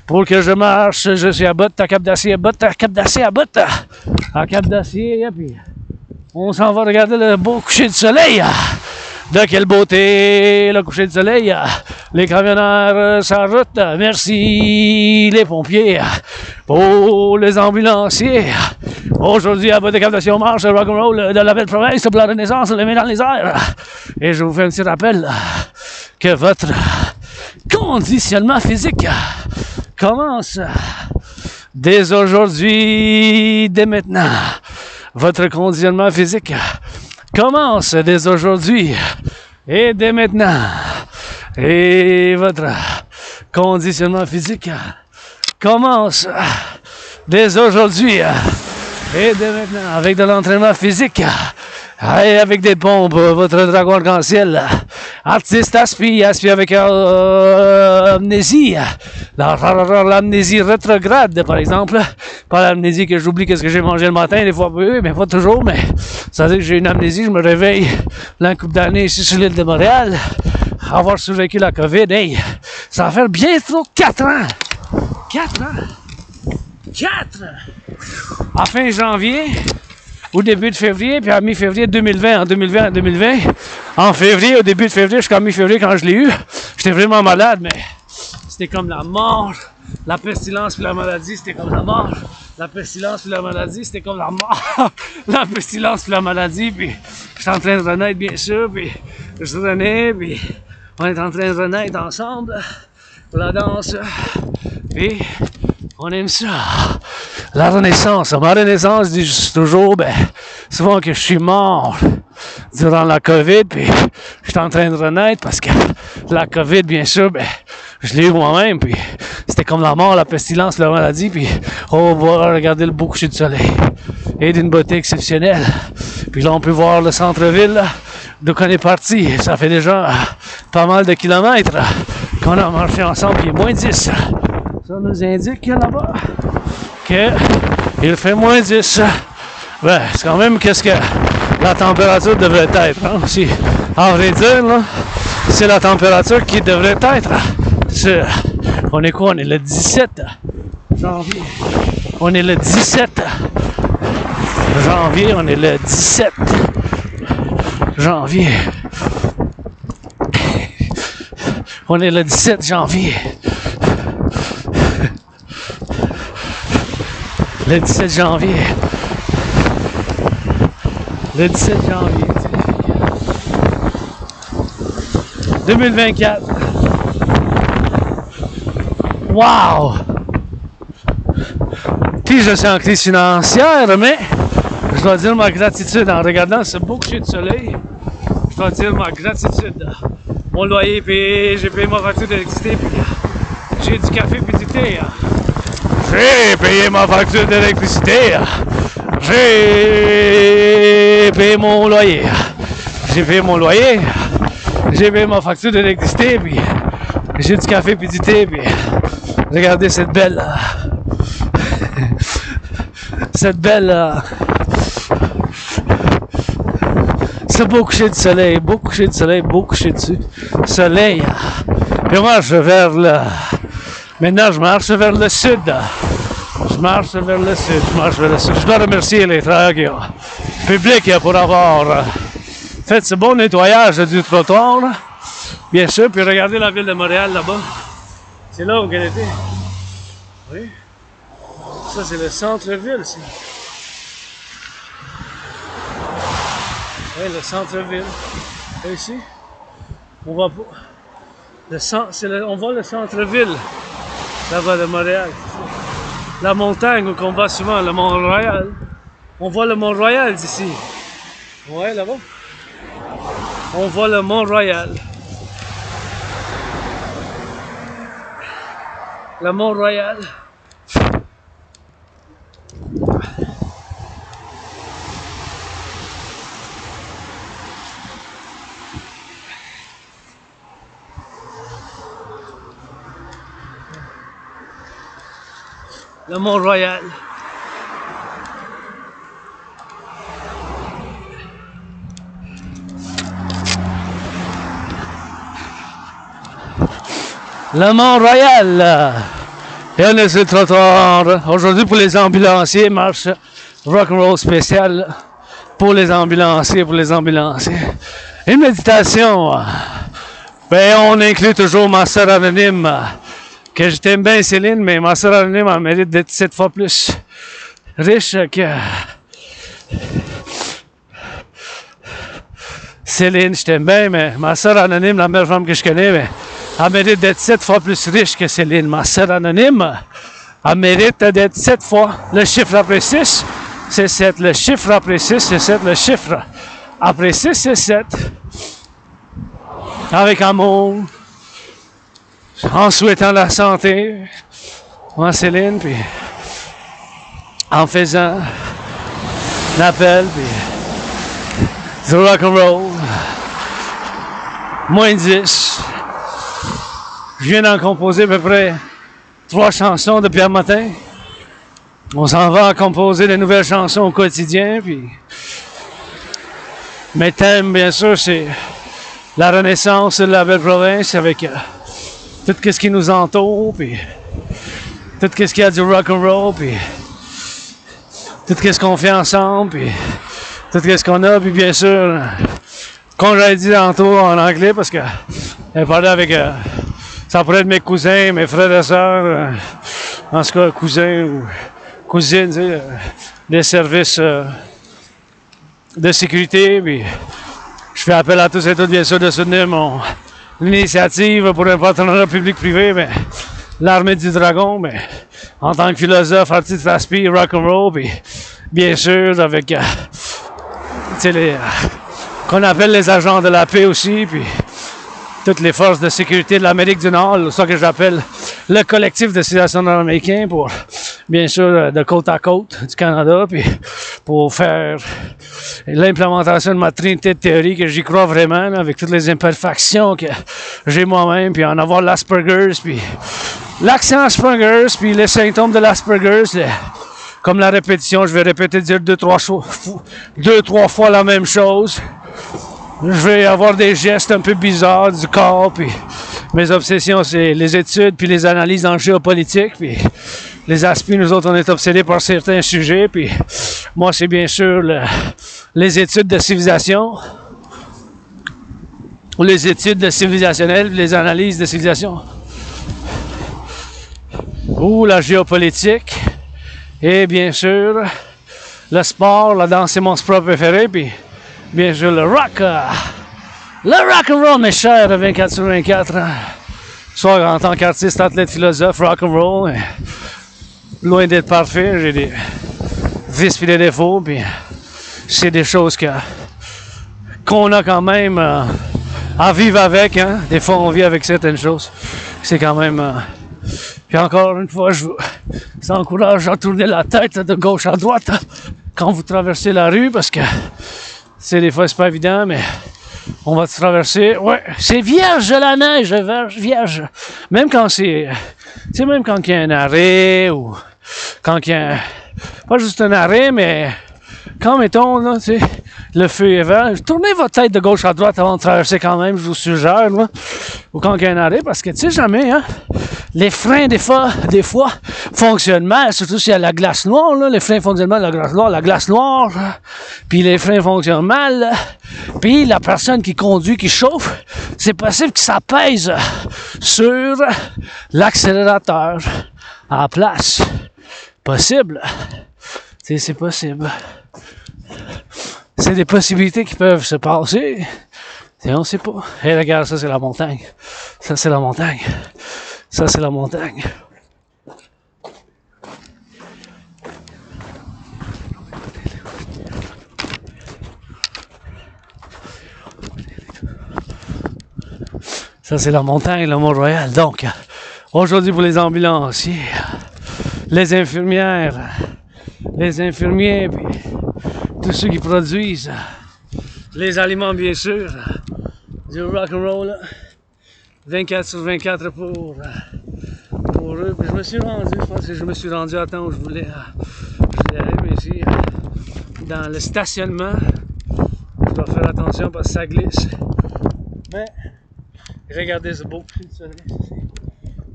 Pour que je marche, je suis à botte, à cap d'acier, puis on s'en va regarder le beau coucher de soleil. De quelle beauté le coucher de soleil. Les camionneurs sur route. Merci les pompiers. Pour les ambulanciers. Aujourd'hui, à bout de captation marche, Rock&Roll de la belle province pour la Renaissance, les mains dans les airs. Et je vous fais un petit rappel que votre conditionnement physique commence dès aujourd'hui, dès maintenant. Votre conditionnement physique commence dès aujourd'hui et dès maintenant. Et votre conditionnement physique commence dès aujourd'hui et dès maintenant avec de l'entraînement physique. Et avec des pompes, votre dragon arc-en-ciel, artiste aspire avec amnésie, l'amnésie rétrograde par exemple, pas l'amnésie que j'oublie qu'est-ce que j'ai mangé le matin, des fois oui, mais pas toujours, mais ça veut dire que j'ai une amnésie, je me réveille l'an couple d'années ici sur l'île de Montréal, avoir survécu la COVID, hey, ça va faire bientôt 4 ans, 4 à fin janvier, au début de février, puis à mi-février 2020, en février, au début de février, jusqu'à mi-février, quand je l'ai eu, j'étais vraiment malade, mais c'était comme la mort, la pestilence puis la maladie, c'était comme la mort, la pestilence puis la maladie, c'était comme la mort, la pestilence puis la maladie, puis j'étais en train de renaître, bien sûr, puis je renais, puis on est en train de renaître ensemble, pour la danse, puis on aime ça. La renaissance. Ma renaissance, je dis toujours, souvent que je suis mort durant la COVID, puis je suis en train de renaître parce que la COVID, bien sûr, je l'ai eu moi-même, puis c'était comme la mort, la pestilence, la maladie, puis on va regarder le beau coucher du soleil. Et d'une beauté exceptionnelle. Puis là, on peut voir le centre-ville, d'où on est parti. Ça fait déjà pas mal de kilomètres qu'on a marché ensemble, puis moins 10. Ça nous indique là-bas qu'il fait moins 10. Ben, c'est quand même qu'est-ce que la température devrait être. Hein? Si, en vrai dire, là, c'est la température qui devrait être. On est quoi? On est le 17 janvier. On est le 17 janvier. On est le 17 janvier. On est le 17 janvier. Le 17 janvier. Le 17 janvier. 2024. Wow! Puis je suis en crise financière, mais je dois dire ma gratitude en regardant ce beau coucher de soleil. Je dois dire ma gratitude. Mon loyer est payé, j'ai payé ma facture d'électricité, puis j'ai du café puis du thé. J'ai payé ma facture d'électricité. J'ai payé mon loyer. J'ai payé mon loyer. J'ai payé ma facture d'électricité, puis j'ai du café puis du thé, puis regardez cette belle... cette belle... ce beau coucher de soleil, beau coucher de soleil, beau coucher de soleil. Puis moi, je vais vers le... Maintenant, je marche vers le sud. Je marche vers le sud, je marche vers le sud. Je dois remercier les travailleurs publics pour avoir fait ce bon nettoyage du trottoir. Bien sûr, puis regardez la ville de Montréal là-bas. C'est là où elle était. Oui. Ça, c'est le centre-ville, ici. Oui, le centre-ville. Et ici, on voit pas. On voit le centre-ville là-bas de Montréal. La montagne où on va souvent, le Mont-Royal. On voit le Mont-Royal d'ici. Ouais, là-bas. On voit le Mont-Royal. Le Mont-Royal. Le Mont-Royal. Le Mont-Royal. Et on est sur le trottoir. Aujourd'hui, pour les ambulanciers, marche Rock&Roll spécial pour les ambulanciers, Une méditation. Ben, on inclut toujours ma soeur anonyme. Que je t'aime bien, Céline, mais ma soeur anonyme en mérite d'être 7 fois plus riche que Céline. Je t'aime bien, mais ma soeur anonyme, la meilleure femme que je connais, mais elle mérite d'être 7 fois plus riche que Céline. Ma soeur anonyme, elle mérite d'être 7 fois. Le chiffre après 6, c'est 7. Le chiffre après 6, c'est 7. Le chiffre après 6, c'est 7. Avec amour. En souhaitant la santé, moi Céline, puis en faisant l'appel, puis du Rock&Roll, moins 10. Je viens d'en composer à peu près 3 chansons depuis un matin. On s'en va à composer de nouvelles chansons au quotidien, puis mes thèmes, bien sûr, c'est la renaissance de la belle province avec... tout ce qui nous entoure, puis tout ce qu'il y a du rock'n'roll, puis tout ce qu'on fait ensemble, puis tout ce qu'on a, puis bien sûr, comme j'avais dit tantôt en anglais, parce que elle parlait avec, ça pourrait être mes cousins, mes frères et sœurs, en tout cas cousins ou cousines, tu sais, des services de sécurité, puis je fais appel à tous et toutes, bien sûr, de soutenir l'initiative pour un partenariat public-privé, mais l'armée du dragon, mais en tant que philosophe, artiste, aspire, rock'n'roll, puis bien sûr avec qu'on appelle les agents de la paix aussi, puis toutes les forces de sécurité de l'Amérique du Nord, ça que j'appelle le collectif de civilisation dans l'Américain, pour, bien sûr, de côte à côte du Canada, puis pour faire l'implémentation de ma trinité de théorie, que j'y crois vraiment, là, avec toutes les imperfections que j'ai moi-même, puis en avoir l'Asperger's, puis l'accent Asperger's, puis les symptômes de l'Asperger's, comme la répétition, je vais répéter, dire deux, trois fois la même chose. Je vais avoir des gestes un peu bizarres du corps, puis mes obsessions, c'est les études, puis les analyses en géopolitique, puis les aspects, nous autres, on est obsédés par certains sujets, puis moi, c'est bien sûr les études de civilisation, ou les études de civilisationnelles, les analyses de civilisation, ou la géopolitique, et bien sûr, le sport, la danse, c'est mon sport préféré, puis bien sûr, le rock and roll, mes chers, 24 sur 24. Soit en tant qu'artiste, athlète, philosophe, rock and roll. Loin d'être parfait, j'ai des vices et des défauts. Puis c'est des choses qu'on a quand même à vivre avec. Hein. Des fois, on vit avec certaines choses. C'est quand même... Puis encore une fois, je vous encourage à tourner la tête de gauche à droite quand vous traversez la rue, parce que c'est des fois, c'est pas évident, mais on va traverser. Ouais, c'est vierge la neige, vierge. Même quand c'est... Tu sais, même quand il y a un arrêt, ou quand il y a... Pas juste un arrêt, mais quand, mettons, là, tu sais, le feu est vert, tournez votre tête de gauche à droite avant de traverser quand même, je vous suggère, là. Ou quand il y a un arrêt, parce que, tu sais, jamais, hein, les freins, des fois, fonctionnent mal, surtout s'il y a la glace noire, là, les freins fonctionnent mal, la glace noire, puis les freins fonctionnent mal, puis la personne qui conduit, qui chauffe, c'est possible que ça pèse sur l'accélérateur à la place. Possible. C'est possible. C'est des possibilités qui peuvent se passer. Et on sait pas. Hé, hey, regarde, ça c'est la montagne. Ça c'est la montagne. Ça c'est la montagne. Ça c'est la montagne, le Mont-Royal. Donc, aujourd'hui pour les ambulanciers, les infirmières, les infirmiers, puis tous ceux qui produisent les aliments, bien sûr, du Rock&Roll, 24 sur 24 pour eux. Puis je me suis rendu, je pense que je me suis rendu à temps où je voulais aller, mais ici, dans le stationnement, je dois faire attention parce que ça glisse. Mais, regardez ce beau coucher de soleil.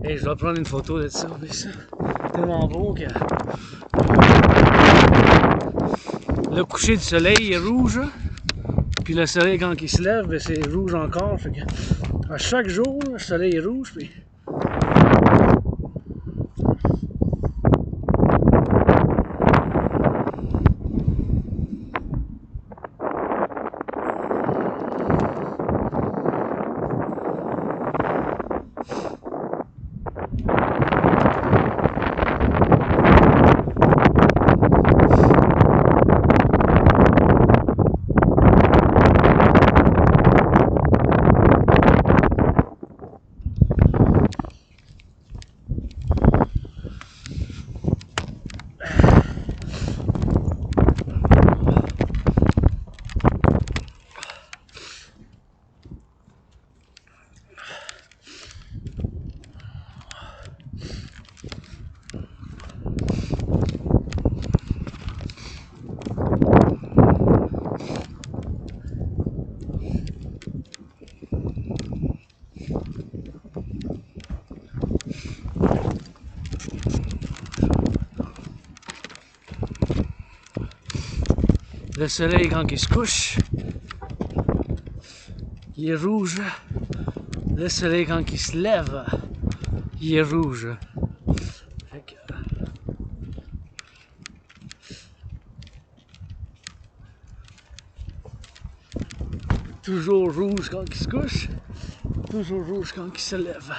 Et je dois prendre une photo de ça, mais ça, tellement beau que... Le coucher du soleil est rouge, puis le soleil quand il se lève, c'est rouge encore. Fait que à chaque jour, le soleil est rouge, puis... Le soleil, quand il se couche, il est rouge. Le soleil, quand il se lève, il est rouge. Fait que... Toujours rouge quand il se couche, toujours rouge quand il se lève.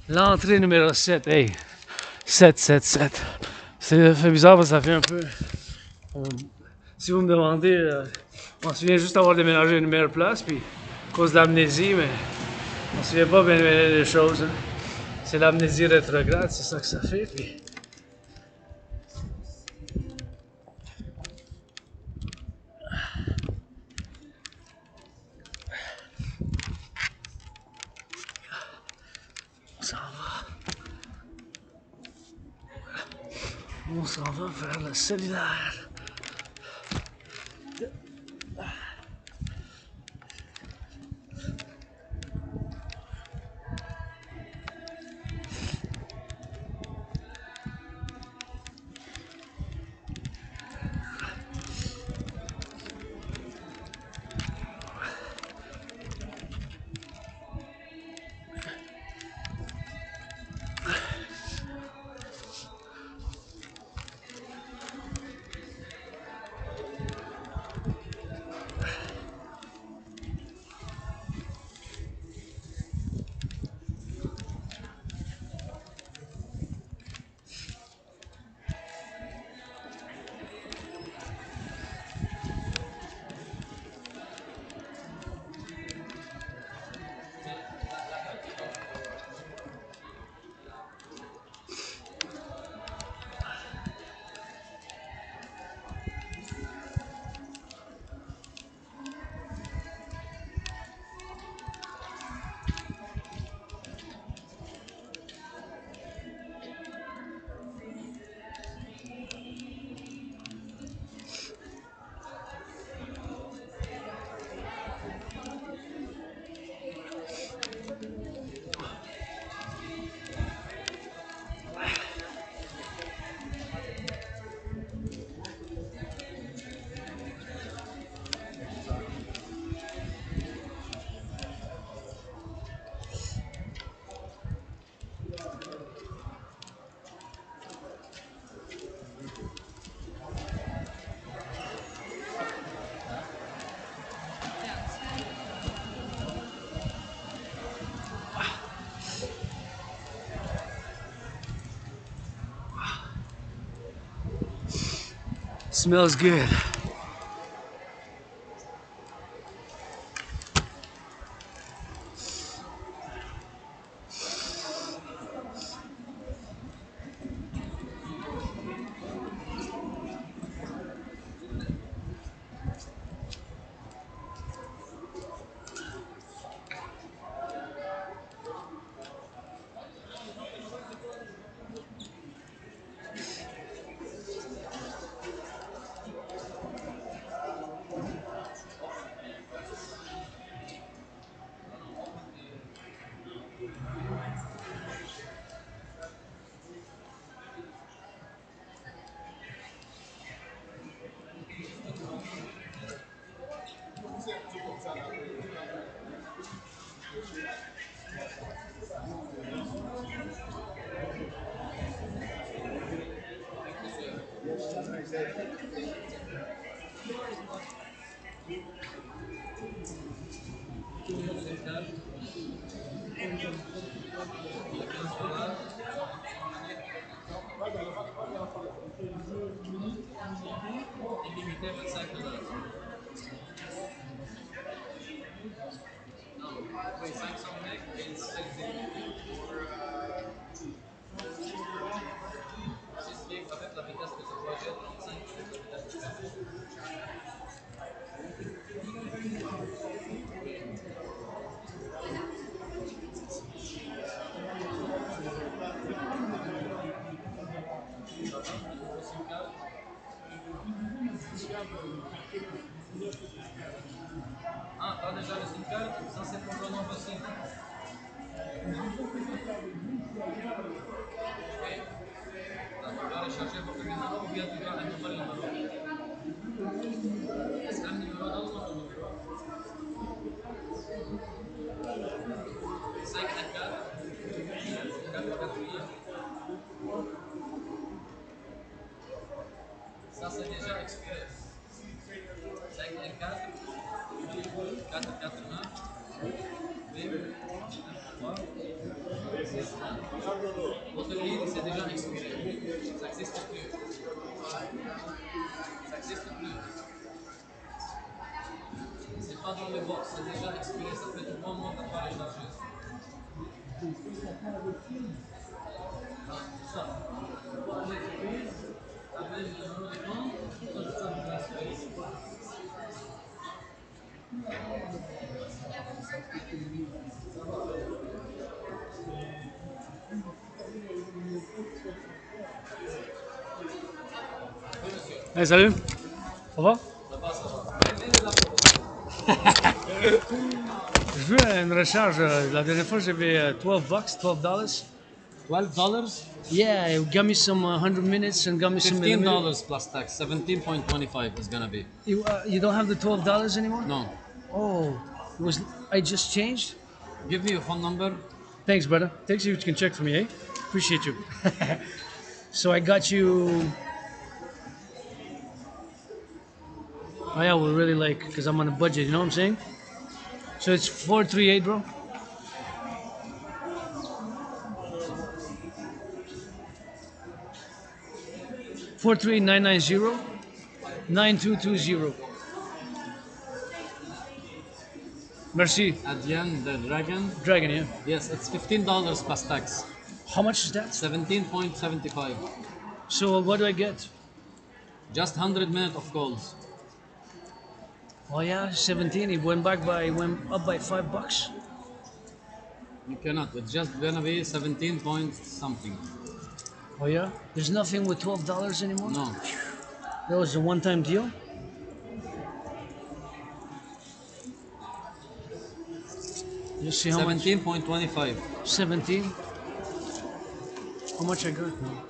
L'entrée numéro 7, hey, 7. Ça fait bizarre parce que ça fait un peu Si vous me demandez, on se souvient juste d'avoir déménagé à une meilleure place, puis à cause de l'amnésie, mais on se souvient pas bien des choses. Hein. C'est l'amnésie rétrograde, c'est ça que ça fait. Puis... On s'en va. On s'en va vers le solidaire. Smells good. Illimité 25 $. Non, oui, 500 mecs et 7 c'est en fait la vitesse que ce projet est 35 c'est la vitesse de charge. Ah, t'as déjà le SIM card? Ça c'est pour le nombre SIM. Ok. Donc, tu dois le chercher votre numéro ou bien tu dois un nouveau numéro. C'est un numéro dans ton numéro. 514 489. Ça c'est déjà expiré. 514 449 8 3 6 1. Votre ligne c'est déjà expiré. Ça n'existe plus. Ça n'existe dans le box, c'est déjà expiré, ça fait 3 mois que tu vas les charger. Ça, tu vas aller sur Prive, avec le numéro de compte, ça te transférer. Hey, salut. Ça va? Je veux une recharge. La dernière fois, j'avais $12, $12. $12? Yeah, it got me some 100 minutes and got me some millimeters. $15 plus tax, 17.25 is gonna be. You don't have the $12 anymore? No. Oh, I just changed? Give me your phone number. Thanks, brother. Thanks, you can check for me, eh? Appreciate you. So I got you. Oh yeah, we're really like, because I'm on a budget, you know what I'm saying? So it's 438, bro. Four three 9220. Merci. At the end, the dragon. Dragon, yeah. Yes, it's $15 plus tax. How much is that? 17.75. So what do I get? Just 100 minutes of calls. Oh yeah, 17. It went up by $5. You cannot. It's just gonna be 17 point something. Oh yeah? There's nothing with $12 anymore? No. That was a one-time deal? You see how much? 17.25. 17? How much I got now?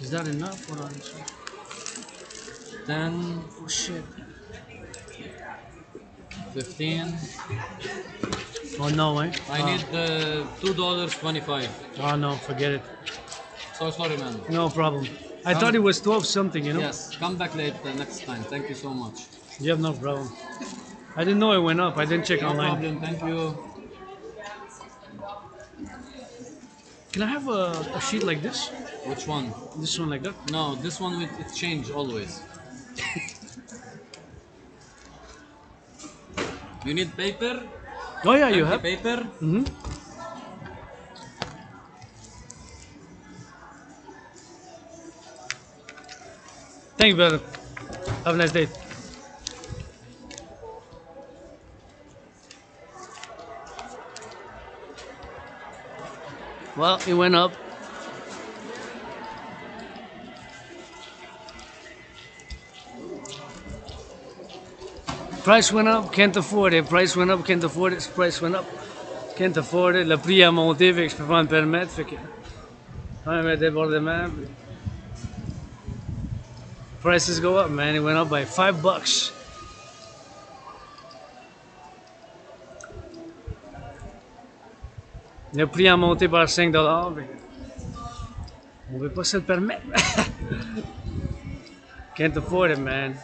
Is that enough? Hold on. 10, Oh shit. 15. Oh no, eh? I need $2.25. Oh no, forget it. So sorry, man. No problem. I thought it was 12 something, you know? Yes, come back later next time. Thank you so much. You have no problem. I didn't know it went up. I didn't check No online. problem. Thank you. Can I have a sheet like this? Which one? This one like that? No, this one with it change always. You need paper? Oh yeah, you Empty have. paper? Mm-hmm. Thank you, brother. Have a nice day. Well, it went up. Price went up, can't afford it. Price went up, can't afford it. Price went up, can't afford it. Le prix a monté, fait que je peux pas me permettre. Fait que un débordement. Prices go up, man. It went up by $5. Le prix a monté par $5. On veut pas se le permettre. Can't afford it, man.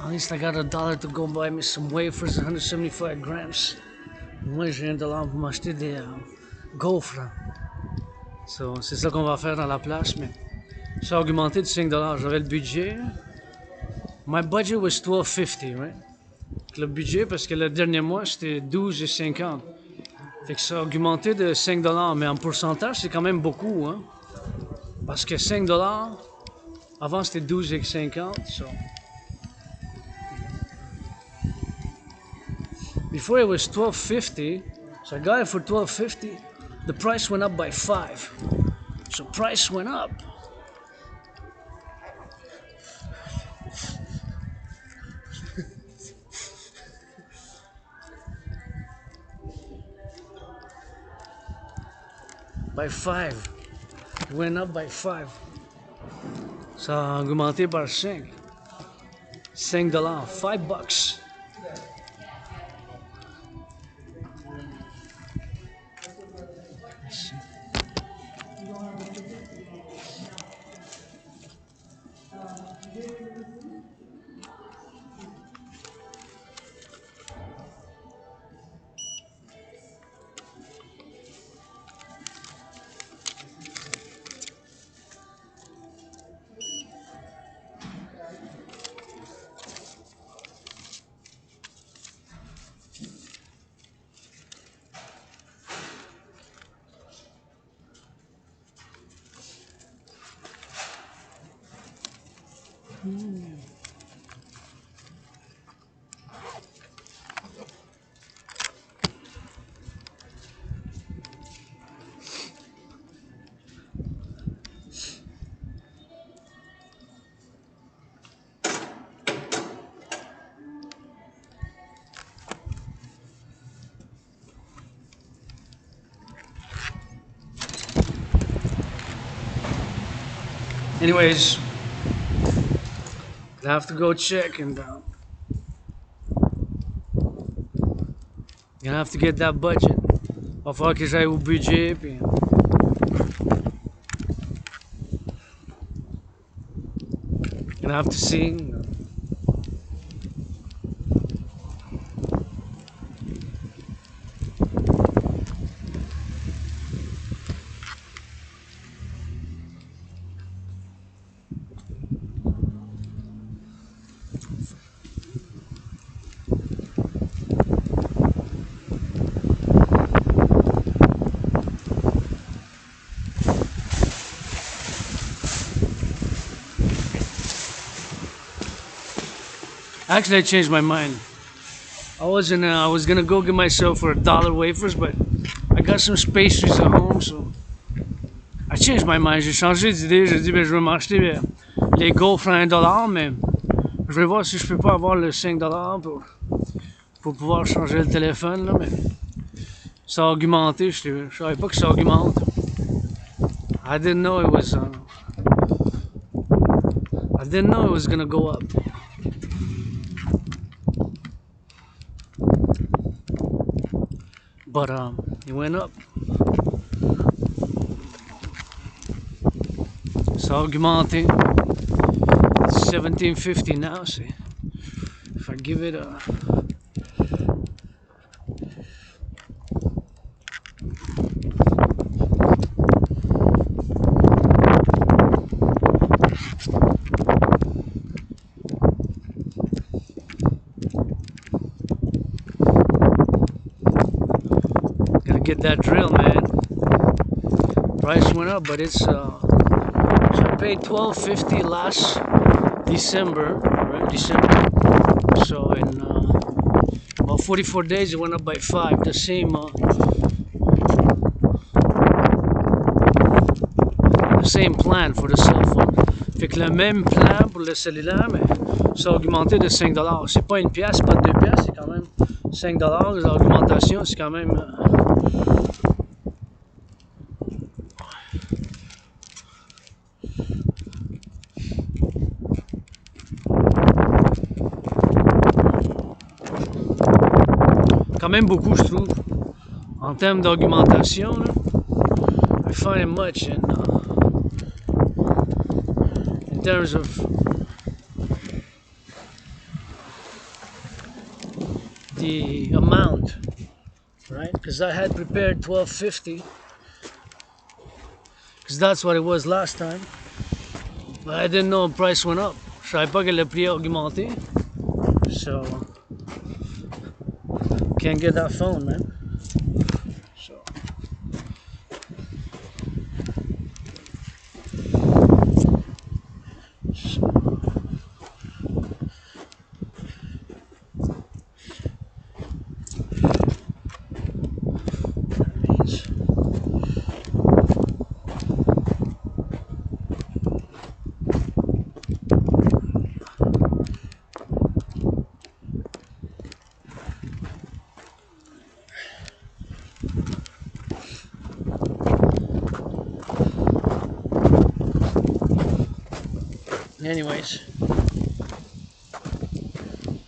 At least I got $1 to go buy me some wafers, 175 grams. Moi, j'ai $1 pour m'acheter des gaufres. So, c'est ça qu'on va faire dans la place, mais ça a augmenté de $5. J'avais le budget. My budget was $12.50, right? Le budget, parce que le dernier mois, c'était $12.50. Fait que ça a augmenté de $5, mais en pourcentage, c'est quand même beaucoup, hein? Parce que $5, avant c'était $12.50, so. Before it was $12.50, so I got it for $12.50. The price went up by 5. So price went up. By 5. It went up by 5. Ça a augmenté par 5. $5. $5. Anyways, I have to go check and gonna have to get that budget. Va falloir que j'aille au budget puis gonna have to see. Actually, I changed my mind. I was gonna go get myself for $1 wafers, but I got some pastries at home, so I changed my mind. J'ai changé d'idée. J'ai dit, ben, je vais m'acheter les gaufres à $1, mais je vais voir si je peux pas avoir le $5 pour pouvoir changer le téléphone, là, mais ça a augmenté. Je savais pas que ça augmente. I didn't know it was gonna go up. But it went up. Ça a augmenté. It's $17.50 now. See, if I give it a get that drill, man. Price went up, but it's so I paid $12.50 last December, right? December. So in about 44 days, it went up by 5. The same plan for the cell phone. Fait que le même plan pour le cellulaire, mais ça a augmenté de $5. C'est pas une pièce, pas 2 pièces, c'est quand même $5. L'augmentation, c'est quand même beaucoup, je trouve, en termes d'augmentation. I find it much in terms of the amount, right? Because I had prepared $12.50, because that's what it was last time. But I didn't know the price went up. Je savais pas que le prix a augmenté. So can't get that phone, man. So anyways,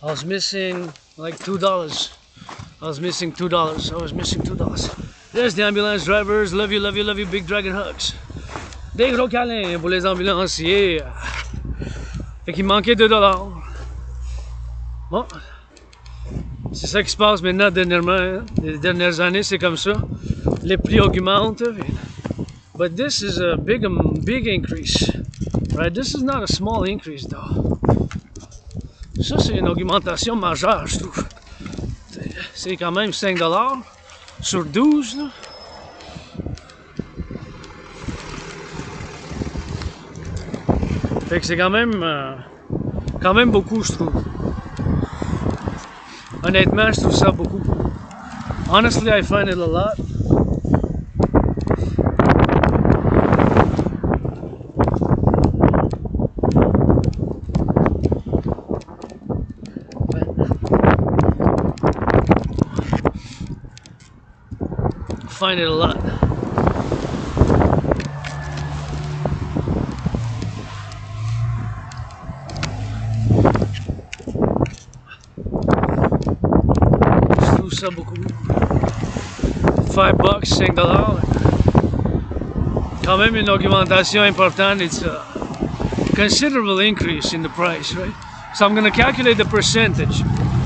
I was missing like $2. I was missing $2. There's the ambulance drivers. Love you, love you, love you. Big dragon hugs. Des gros câlins pour les ambulanciers. Fait qu'il manquait $2. Bon, c'est ça qui se passe maintenant dernièrement. Hein? Les dernières années, c'est comme ça. Les prix augmentent. But this is a big increase. Right? This is not a small increase though. Ça, c'est une augmentation majeure, je trouve. C'est quand même $5 sur 12. Là. Fait que c'est quand même beaucoup, je trouve. Honnêtement, je trouve ça beaucoup. Honestly, I find it a lot. Find it a lot. Je trouve ça beaucoup. $5, $5. Quand même une augmentation importante. It's a considerable increase in the price, right? So I'm going to calculate the percentage.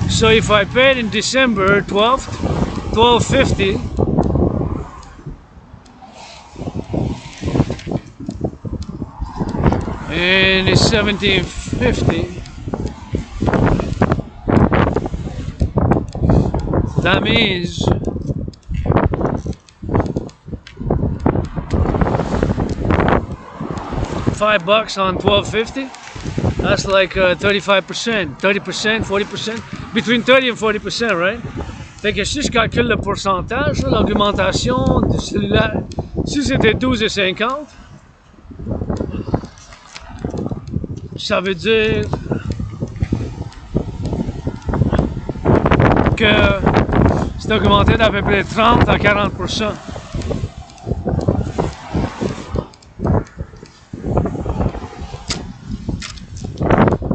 So if I paid in December $12.50, and it's $17.50. That means $5 on $12.50. That's like 35%, 30%, 40%, between 30 and 40%, right? Fait que si je calcule le pourcentage, l'augmentation du cellulaire, si c'était 12,50, ça veut dire que c'est augmenté d'à peu près 30 à 40%.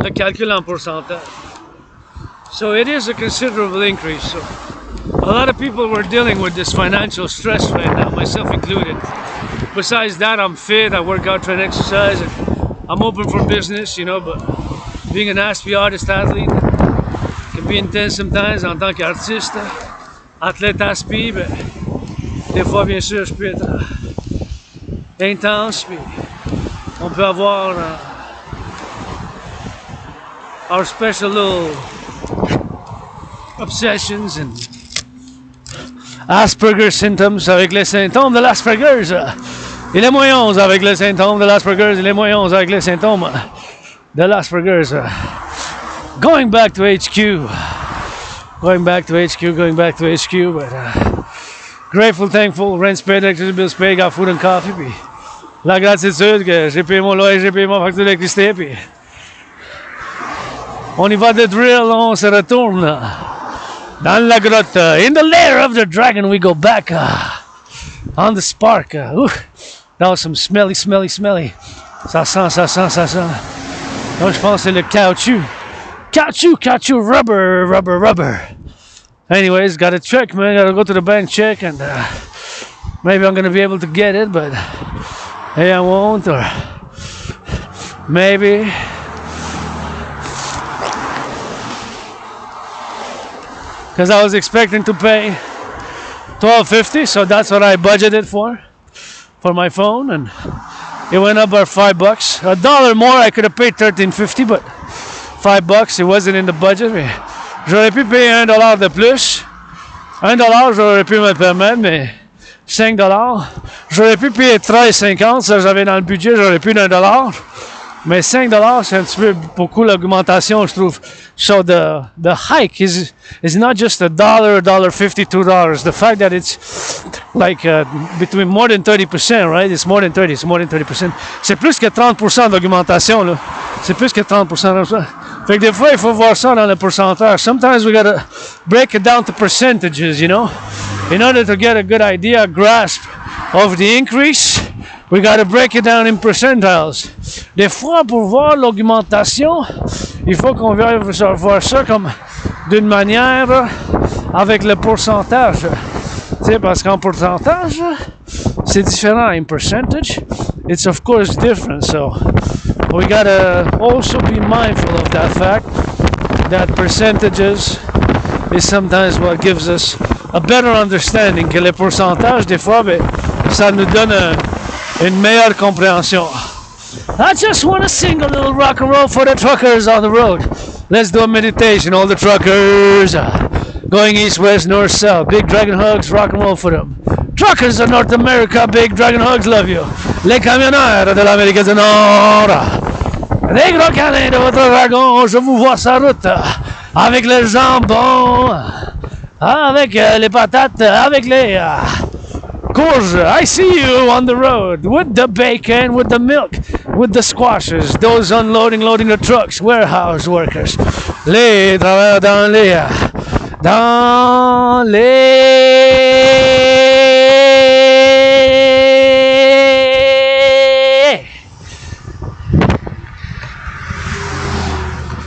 Le calcul en pourcentage. So it is a considerable increase. So a lot of people were dealing with this financial stress right now, myself included. Besides that, I'm fit, I work out, try to exercise, and I'm open for business, you know, but being an ASPI artist athlete can be intense sometimes en tant qu'artiste, athlète ASPI, ben, des fois, bien sûr, je peux être intense, puis on peut avoir our special little obsessions and Asperger's symptoms avec les symptômes de l'Asperger's. Il est moins 11 avec les symptômes de l'Asperger's. Il est moins 11 avec les symptômes de l'Asperger's. Going back to HQ. Going back to HQ. But grateful, thankful, rent's paid, electricity bills paid, got food and coffee. Puis la gratitude que j'ai payé mon loyer, j'ai payé ma facture d'électricité. Puis on y va de drill, on se retourne dans la grotte. In the lair of the dragon we go back on the spark. That was some smelly. Ça sent. Donc je pense que c'est le caoutchouc. Caoutchouc, rubber. Anyways, gotta check, man. Gotta go to the bank, check, and maybe I'm gonna be able to get it, but maybe I won't, or maybe. because I was expecting to pay $12.50, so that's what I budgeted for my phone, and it went up by $5. $1 more, I could have paid $13.50, but $5, it wasn't in the budget. Mais j'aurais pu payer $1 de plus. $1, j'aurais pu me le permettre, mais $5, j'aurais pu payer $13.50, ça j'avais dans le budget, j'aurais pu $1. Mais $5, c'est un petit peu beaucoup l'augmentation, je trouve. So the hike is not just $1, $1.50, $2. The fact that it's like between more than 30%, right? It's more than 30%. C'est plus que 30% d'augmentation, là. C'est plus que 30%. Fait que des fois, il faut voir ça dans le pourcentage. Sometimes we gotta break it down to percentages, you know? In order to get a good idea, a grasp of the increase, we gotta break it down in percentiles. Des fois, pour voir l'augmentation, il faut qu'on vienne voir ça comme d'une manière avec le pourcentage. Tu sais, parce qu'en pourcentage, c'est différent. In percentage, it's of course different. So we gotta also be mindful of that fact that percentages is sometimes what gives us a better understanding. Que les pourcentages, des fois, ben, ça nous donne une meilleure compréhension. I just want to sing a little rock and roll for the truckers on the road. Let's do a meditation. All the truckers going east, west, north, south. Big dragon hugs, rock and roll for them. Truckers of North America, big dragon hugs, love you. Les camionneurs de l'Amérique du Nord. Des gros câlins de votre wagon, je vous vois sa route. Avec le jambon, avec les patates, avec les... courge, I see you on the road with the bacon, with the milk, with the squashes, those unloading, loading the trucks, warehouse workers, les travailleurs dans les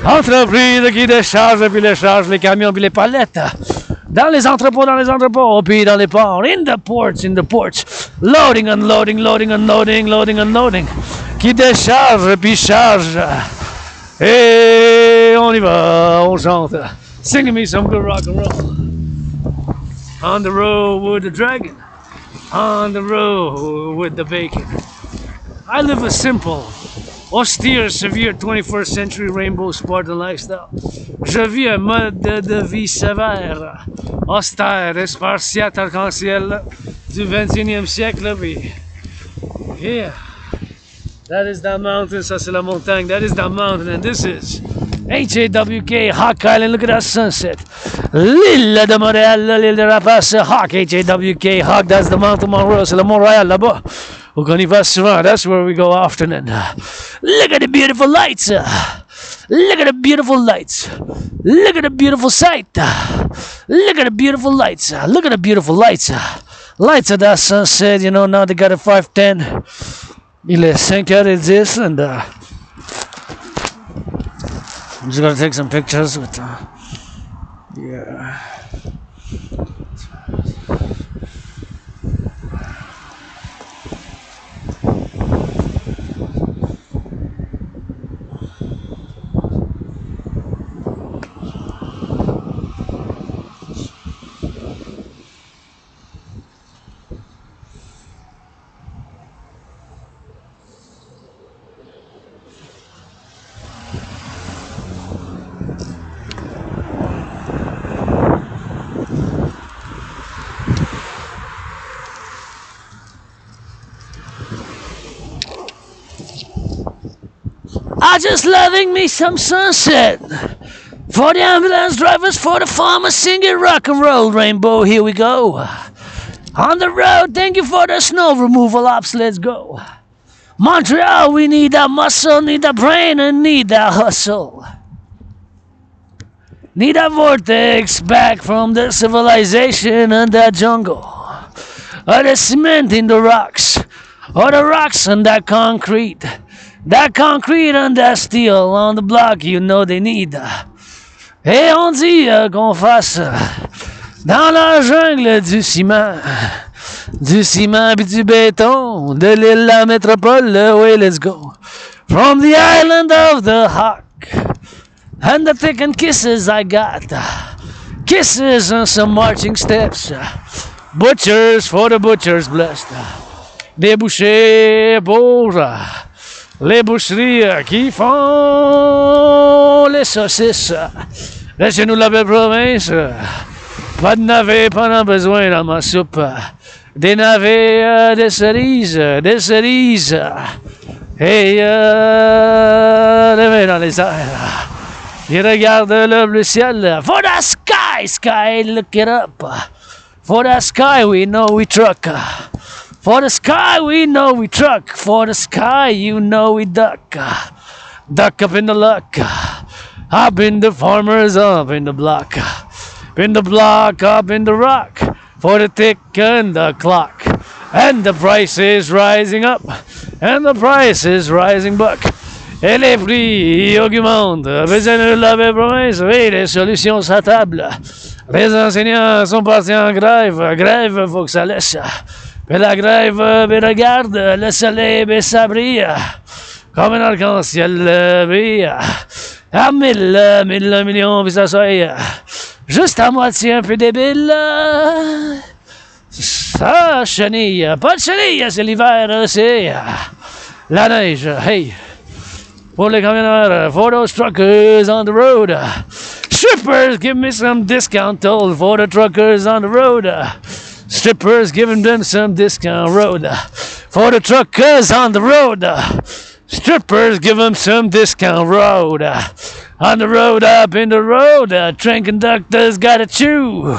entreprises qui déchargent puis les chargent les camions puis les palettes. Dans les entrepôts, puis dans les ports, in the ports, loading, unloading, loading, unloading, loading, unloading, qui décharge, puis charge. Et on y va, on chante. Sing me some good rock and roll. On the road with the dragon, on the road with the bacon. I live a simple, austere, severe 21st century rainbow Spartan lifestyle. Je vis un mode de vie sévère, austère et spartiate arc-en-ciel du 21e siècle. Puis, yeah, that is the mountain, ça c'est la montagne, that is the mountain, and this is H-A-W-K, Hawk Island, look at that sunset. L'île de Montréal, l'île de Rapace, Hawk, H-A-W-K, Hawk, that's the mountain Mont-Royal, c'est le Mont-Royal là-bas. Où qu'on y va souvent, that's where we go often, and look at the beautiful lights. Look at the beautiful lights. Look at the beautiful sight. Look at the beautiful lights. Look at the beautiful lights. Lights of that sunset, you know, now they got a 5:10. Il est 5h10 and I'm just gonna take some pictures with yeah. I just loving me some sunset. For the ambulance drivers, for the farmers singing rock and roll, Rainbow, here we go. On the road, thank you for the snow removal ops, let's go. Montreal, we need that muscle, need that brain, and need that hustle. Need that vortex back from the civilization and that jungle. Or the cement in the rocks, or the rocks and that concrete. That concrete and that steel on the block, you know they need. Et on dit qu'on fasse dans la jungle du ciment et du béton, de l'île à la métropole, way let's go. From the island of the hawk, and the thick and kisses I got. Kisses and some marching steps. Butchers for the butchers blessed. Des bouchers pour les boucheries qui font les saucisses. Laissez-nous la belle province. Pas de navets, pas d'en besoin dans ma soupe. Des navets, des cerises, des cerises. Et les mains dans les airs. Il regarde le ciel. For the sky, sky, look it up. For the sky, we know we truck. For the sky, we know we truck. For the sky, you know we duck. Duck up in the luck. Up in the farmers, up in the block. In the block, up in the rock. For the tick and the clock. And the price is rising up. And the price is rising buck. Et les prix augmentent. Besoin de la belle province. Oui, les solutions sur la table. Les enseignants sont partis en grève. Grève, faut que ça laisse. Mais la grève, mais regarde, le soleil, mais ça brille. Comme un arc-en-ciel brille. À 1000 millions, puis ça soit juste à moitié un peu débile. Ça, chenille. Pas de chenille, c'est l'hiver, c'est la neige. Hey! For the camionneurs, for those truckers on the road. Strippers, give me some discount toll for the truckers on the road. Strippers, giving them some discount road. For the truckers on the road. Strippers, give them some discount road. On the road, up in the road, train conductors gotta chew.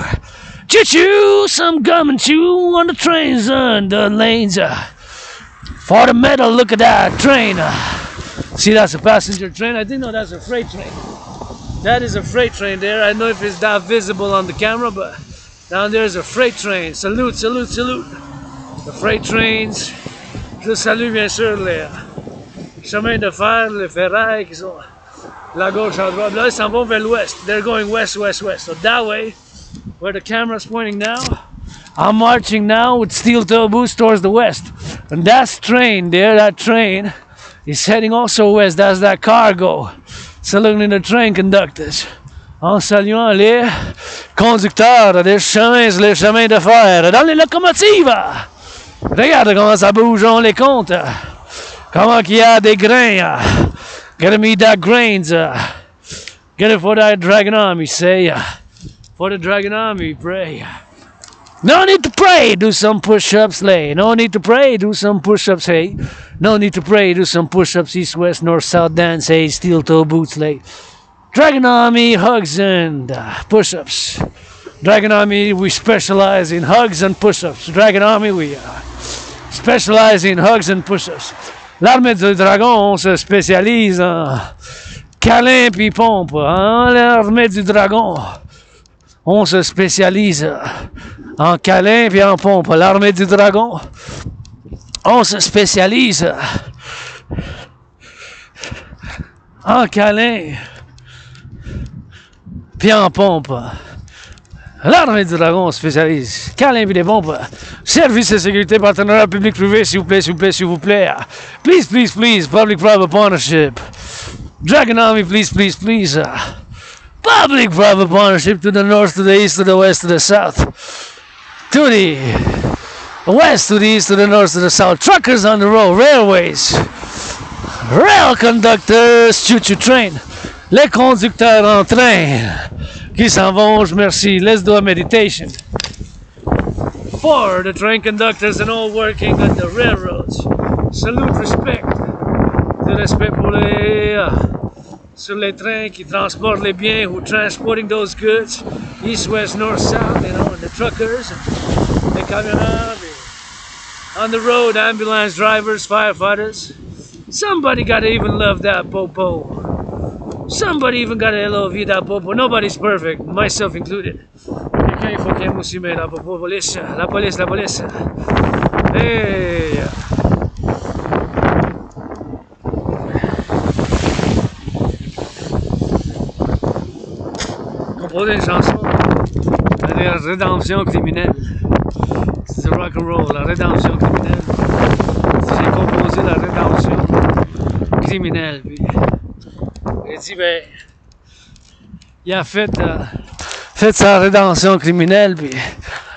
Chew, some gum and chew on the trains on the lanes. For the metal, look at that train. See, that's a passenger train. I didn't know that's a freight train. That is a freight train there. I don't know if it's that visible on the camera, but down there is a freight train. Salute, salute, salute. The freight trains. Je salue bien sûr les chemins de fer, les ferrailles qui sont la gauche à droite. Là, ils s'en vont vers l'ouest. They're going west, west, west. So that way, where the camera's pointing now, I'm marching now with steel toe boots towards the west. And that train there, that train, is heading also west. That's that cargo. Saluting the train conductors. En saluant les conducteurs des chemins, les chemins de fer. Dans les locomotives. Regarde comment ça bouge, on les compte. Comment qu'il y a des grains. Gotta meet that grains. Get it for that Dragon Army, say. For the Dragon Army, pray. No need to pray, do some push-ups, lay. No need to pray, do some push-ups, hey. No need to pray, do some push-ups, east, west, north, south, dance, hey. Steel toe boots, lay. Dragon Army, hugs and push-ups. Dragon Army, we specialize in hugs and push-ups. Dragon Army, we specialize in hugs and push-ups. L'armée du dragon, on se spécialise en câlin puis pompe. Hein? L'armée du dragon, on se spécialise en câlin puis en pompe. L'armée du dragon, on se spécialise en câlin puis en pompe. L'armée du dragon spécialise câlin puis des pompes. Service de sécurité, partenariat public-privé, s'il vous plaît, s'il vous plaît, s'il vous plaît. Please, please, please, public-private partnership. Dragon Army, please, please, please. Public-private partnership to the north, to the east, to the west, to the south. To the west, to the east, to the north, to the south. Truckers on the road, railways. Rail conductors, choo-choo train. Les conducteurs en train qui s'en vont, je merci. Let's do a meditation. For the train conductors and all working on the railroads. Salute, respect. De respect pour les sur les trains qui transportent les biens, who transporting those goods, east, west, north, south, you know, and the truckers, les camionneurs, on the road, ambulance drivers, firefighters. Somebody gotta even love that popo. Somebody even gotta love that popo. Nobody's perfect, myself included. Quelqu'un, il faut qu'il aime aussi mais la popo, police, la police, la police. Hey! Composer une chanson, la rédemption criminelle. C'est Rock&Roll, la rédemption criminelle. J'ai composé la rédemption criminelle. Puis, j'ai dit, ben, il a fait fait sa rédemption criminelle, puis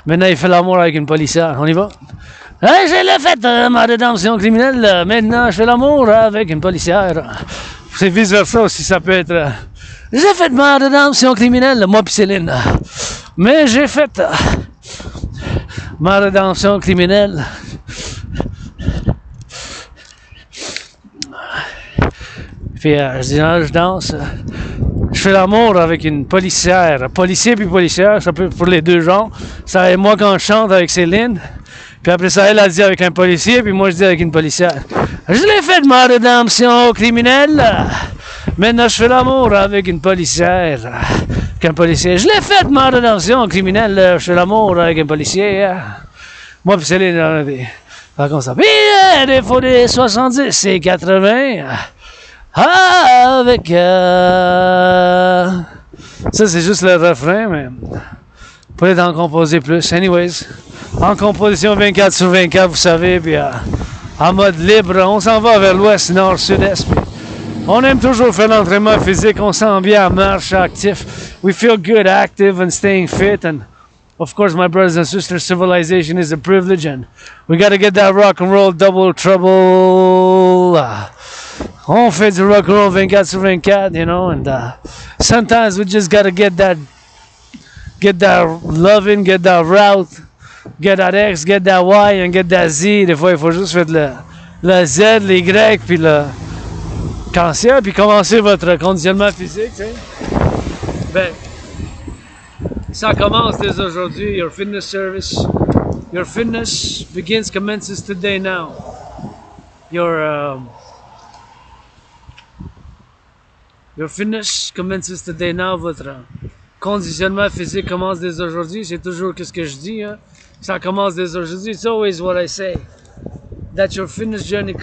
maintenant il fait l'amour avec une policière. On y va? Hey, j'ai le fait, ma rédemption criminelle. Maintenant, je fais l'amour avec une policière. C'est vice-versa aussi, ça peut être... j'ai fait ma rédemption criminelle, moi pis Céline. Mais j'ai fait ma rédemption criminelle. Puis je dis, je danse. Je fais l'amour avec une policière. Policier puis policière, ça peut pour les deux genres. Ça et moi quand je chante avec Céline. Puis après ça, elle a dit avec un policier, puis moi je dis avec une policière. Je l'ai fait de ma rédemption criminelle. Maintenant, je fais l'amour avec une policière. Avec un policier. Je l'ai fait de ma rédemption criminelle. Je fais l'amour avec un policier. Moi puis Céline, on a des... comme ça. Puis des fois des 70 et 80. Avec... Ça, c'est juste le refrain, mais... Peut-être en composer plus. Anyways, en composition 24 sur 24, vous savez, puis en mode libre, on s'en va vers l'ouest, nord, sud-est. Puis on aime toujours faire l'entraînement physique, on sent bien en marche, actif. We feel good, active, and staying fit. And of course, my brothers and sisters, civilization is a privilege, and we got to get that rock and roll double trouble. On fait du rock and roll 24 sur 24, you know, and sometimes we just got to get that loving, get that route, get that X, get that Y, and get that Z. Des fois, il faut juste faire le Z, les Y, puis le cancer, puis commencer votre conditionnement physique, tu sais. Ben, ça commence dès aujourd'hui. Your fitness service, your fitness commences today now. Your fitness commences today now. Votre conditionnement physique commence dès aujourd'hui. C'est toujours ce que je dis. Hein? Ça commence dès aujourd'hui. It's always what I say. That your fitness journey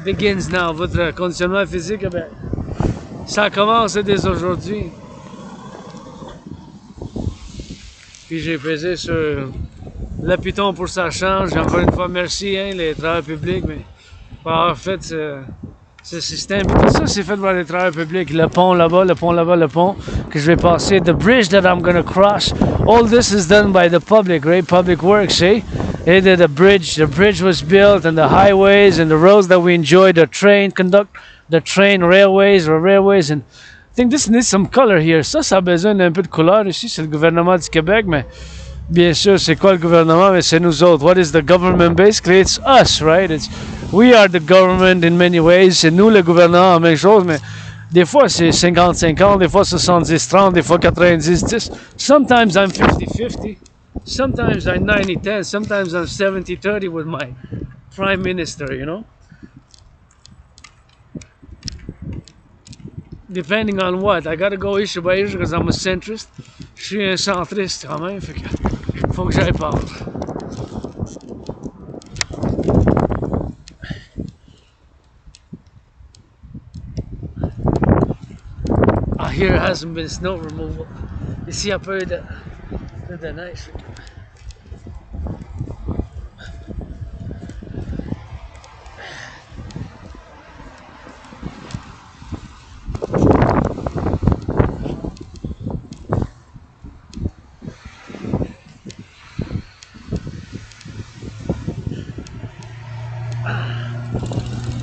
begins now. Votre conditionnement physique, ben, ça commence dès aujourd'hui. Puis j'ai pesé sur le piton pour ça change. Encore une fois, merci, hein, les travailleurs publics, mais pour avoir fait ce système. Tout ça, c'est fait par les travailleurs publics. Le pont là-bas, le pont là-bas, le pont que je vais passer. The bridge that I'm going to cross. All this is done by the public, right? Public works, eh? And the bridge was built, and the highways and the roads that we enjoy, the train railways, and I think this needs some color here. Ça a besoin d'un peu de couleur ici. C'est le gouvernement du Québec, mais bien sûr, c'est quoi le gouvernement? Mais c'est nous autres. What is the government? Basically, it's us, right? We are the government in many ways. C'est nous le gouvernement, la même chose, mais des fois c'est 50-50, des fois 70-30, des fois 90-10. Sometimes I'm 50-50. Sometimes I'm 90-10. Sometimes I'm 70-30 with my prime minister, you know? Depending on what. I gotta go issue by issue because I'm a centrist. Je suis un centriste quand même, fait que faut que j'aille parler. Here hasn't been snow removal. Ici, il y a peu de neige.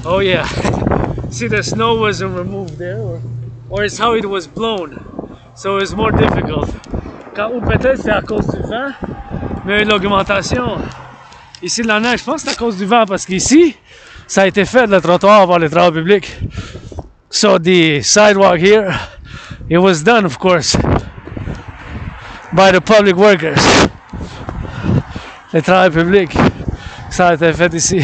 Oh yeah. See, the snow wasn't removed there, or it's how it was blown. So it's more difficult. Ou peut-être c'est à cause du vent, mais l'augmentation. Ici, la neige, je pense que c'est à cause du vent, parce qu'ici, ça a été fait, le trottoir, par les travaux publics. So the sidewalk here, it was done, of course, by the public workers. Les travaux publics, ça a été fait ici.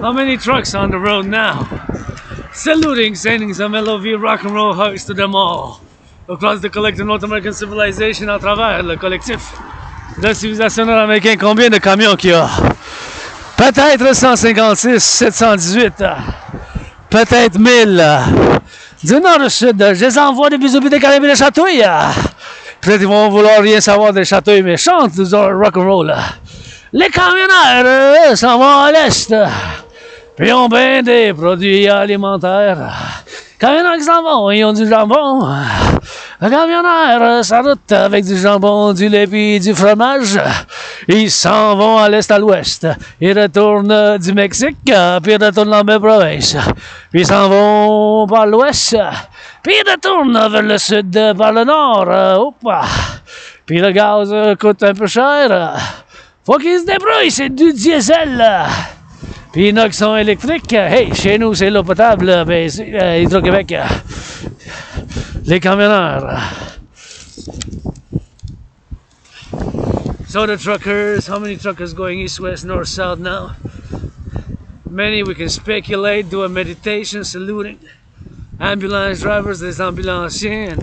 How many trucks on the road now? Saluting, sending some LOV rock and roll hugs to them all. Across the collective North American civilization à travers le collectif. La civilisation nord-américaine, combien de camions qu'il y a? Peut-être 156, 718, peut-être 1000. Du nord au sud, je les envoie des bisous des carabines de chatouilles. Peut-être qu'ils vont vouloir rien savoir des chatouilles méchantes, du rock&roll. Les camionneurs, eux, s'en vont à l'est. Puis ils ont bien des produits alimentaires. Camionneurs qui s'en vont, ils ont du jambon. Le camionneur s'arrête avec du jambon, du lait et du fromage. Ils s'en vont à l'est, à l'ouest. Ils retournent du Mexique, puis ils retournent dans mes provinces. Puis ils s'en vont par l'ouest, puis ils retournent vers le sud, par le nord. Puis le gaz coûte un peu cher. Faut qu'ils se débrouillent, c'est du diesel. Puis il y en a qui sont électriques. Hey, chez nous, c'est l'eau potable. Ben, Hydro-Québec. Les camionneurs. So the truckers, how many truckers going east, west, north, south now? Many, we can speculate, do a meditation, saluting. Ambulance drivers, there's ambulanciers. And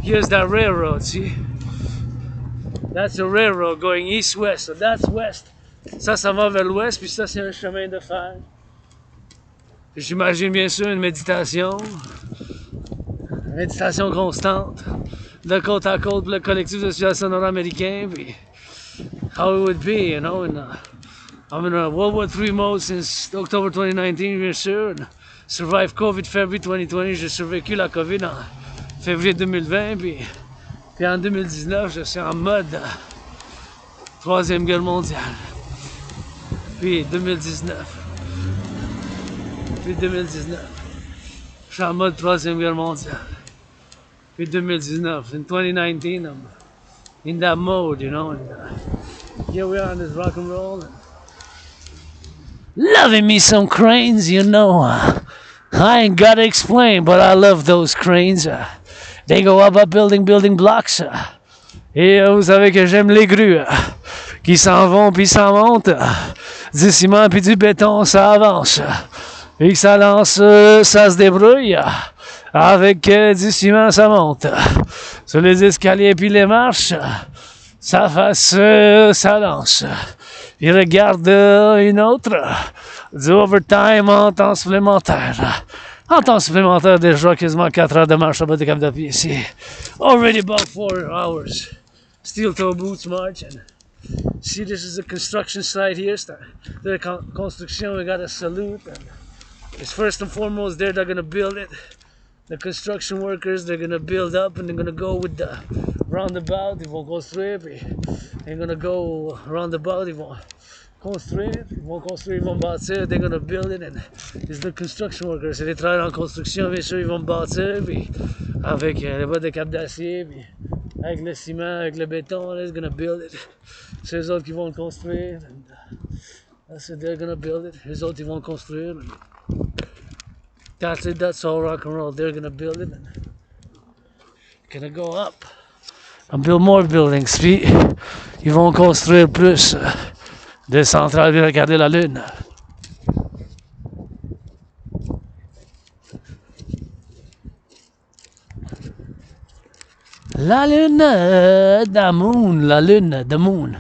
here's that railroad, see? That's the railroad going east-west, so that's west. Ça va vers l'ouest, puis ça, c'est un chemin de fer. J'imagine bien sûr une méditation constante, de côte à côte, le collectif de Civilisation nord-américain, puis how it would be, you know. I'm in a World War III mode since October 2019, bien sûr. Survive COVID February 2020, j'ai survécu la COVID en février 2020, puis en 2019, je suis en mode Troisième Guerre mondiale. Puis 2019. Je suis en mode Troisième Guerre mondiale. Puis 2019. In 2019, I'm in that mode, you know. And here we are on this rock and roll. Loving me some cranes, you know. I ain't gotta explain, but I love those cranes. They go up building blocks. Et vous savez que j'aime les grues qui s'en vont puis s'en montent. Du ciment puis du béton, ça avance. Et que ça lance, ça se débrouille. Avec du ciment, ça monte. Sur les escaliers puis les marches, ça fasse, ça lance. Il regarde une autre. Du overtime en temps supplémentaire. En temps supplémentaire, déjà quasiment 4 heures de marche à bas de cap de pied ici. Already about 4 hours. Steel toe boots march. And see, this is a construction site here. The construction, we got a salute. And it's first and foremost there, they're going to build it. The construction workers, they're going to build up and they're going to go with the roundabout. Ils vont construire, puis they're going to go roundabout. Ils vont construire, ils vont bâtir. They're going to build it. And it's the construction workers. C'est les travailleurs en construction, bien sûr, ils vont bâtir, puis avec les bottes de cap d'acier, puis avec le ciment, avec le béton, they're going to build it. C'est eux autres qui vont le construire. And they're going to build it. Les autres, ils vont le construire. That's it, that's all rock and roll. They're gonna build it. Gonna go up and build more buildings. Puis ils vont construire plus des centrales. Puis regarder la lune. La lune, the moon, la lune, the moon.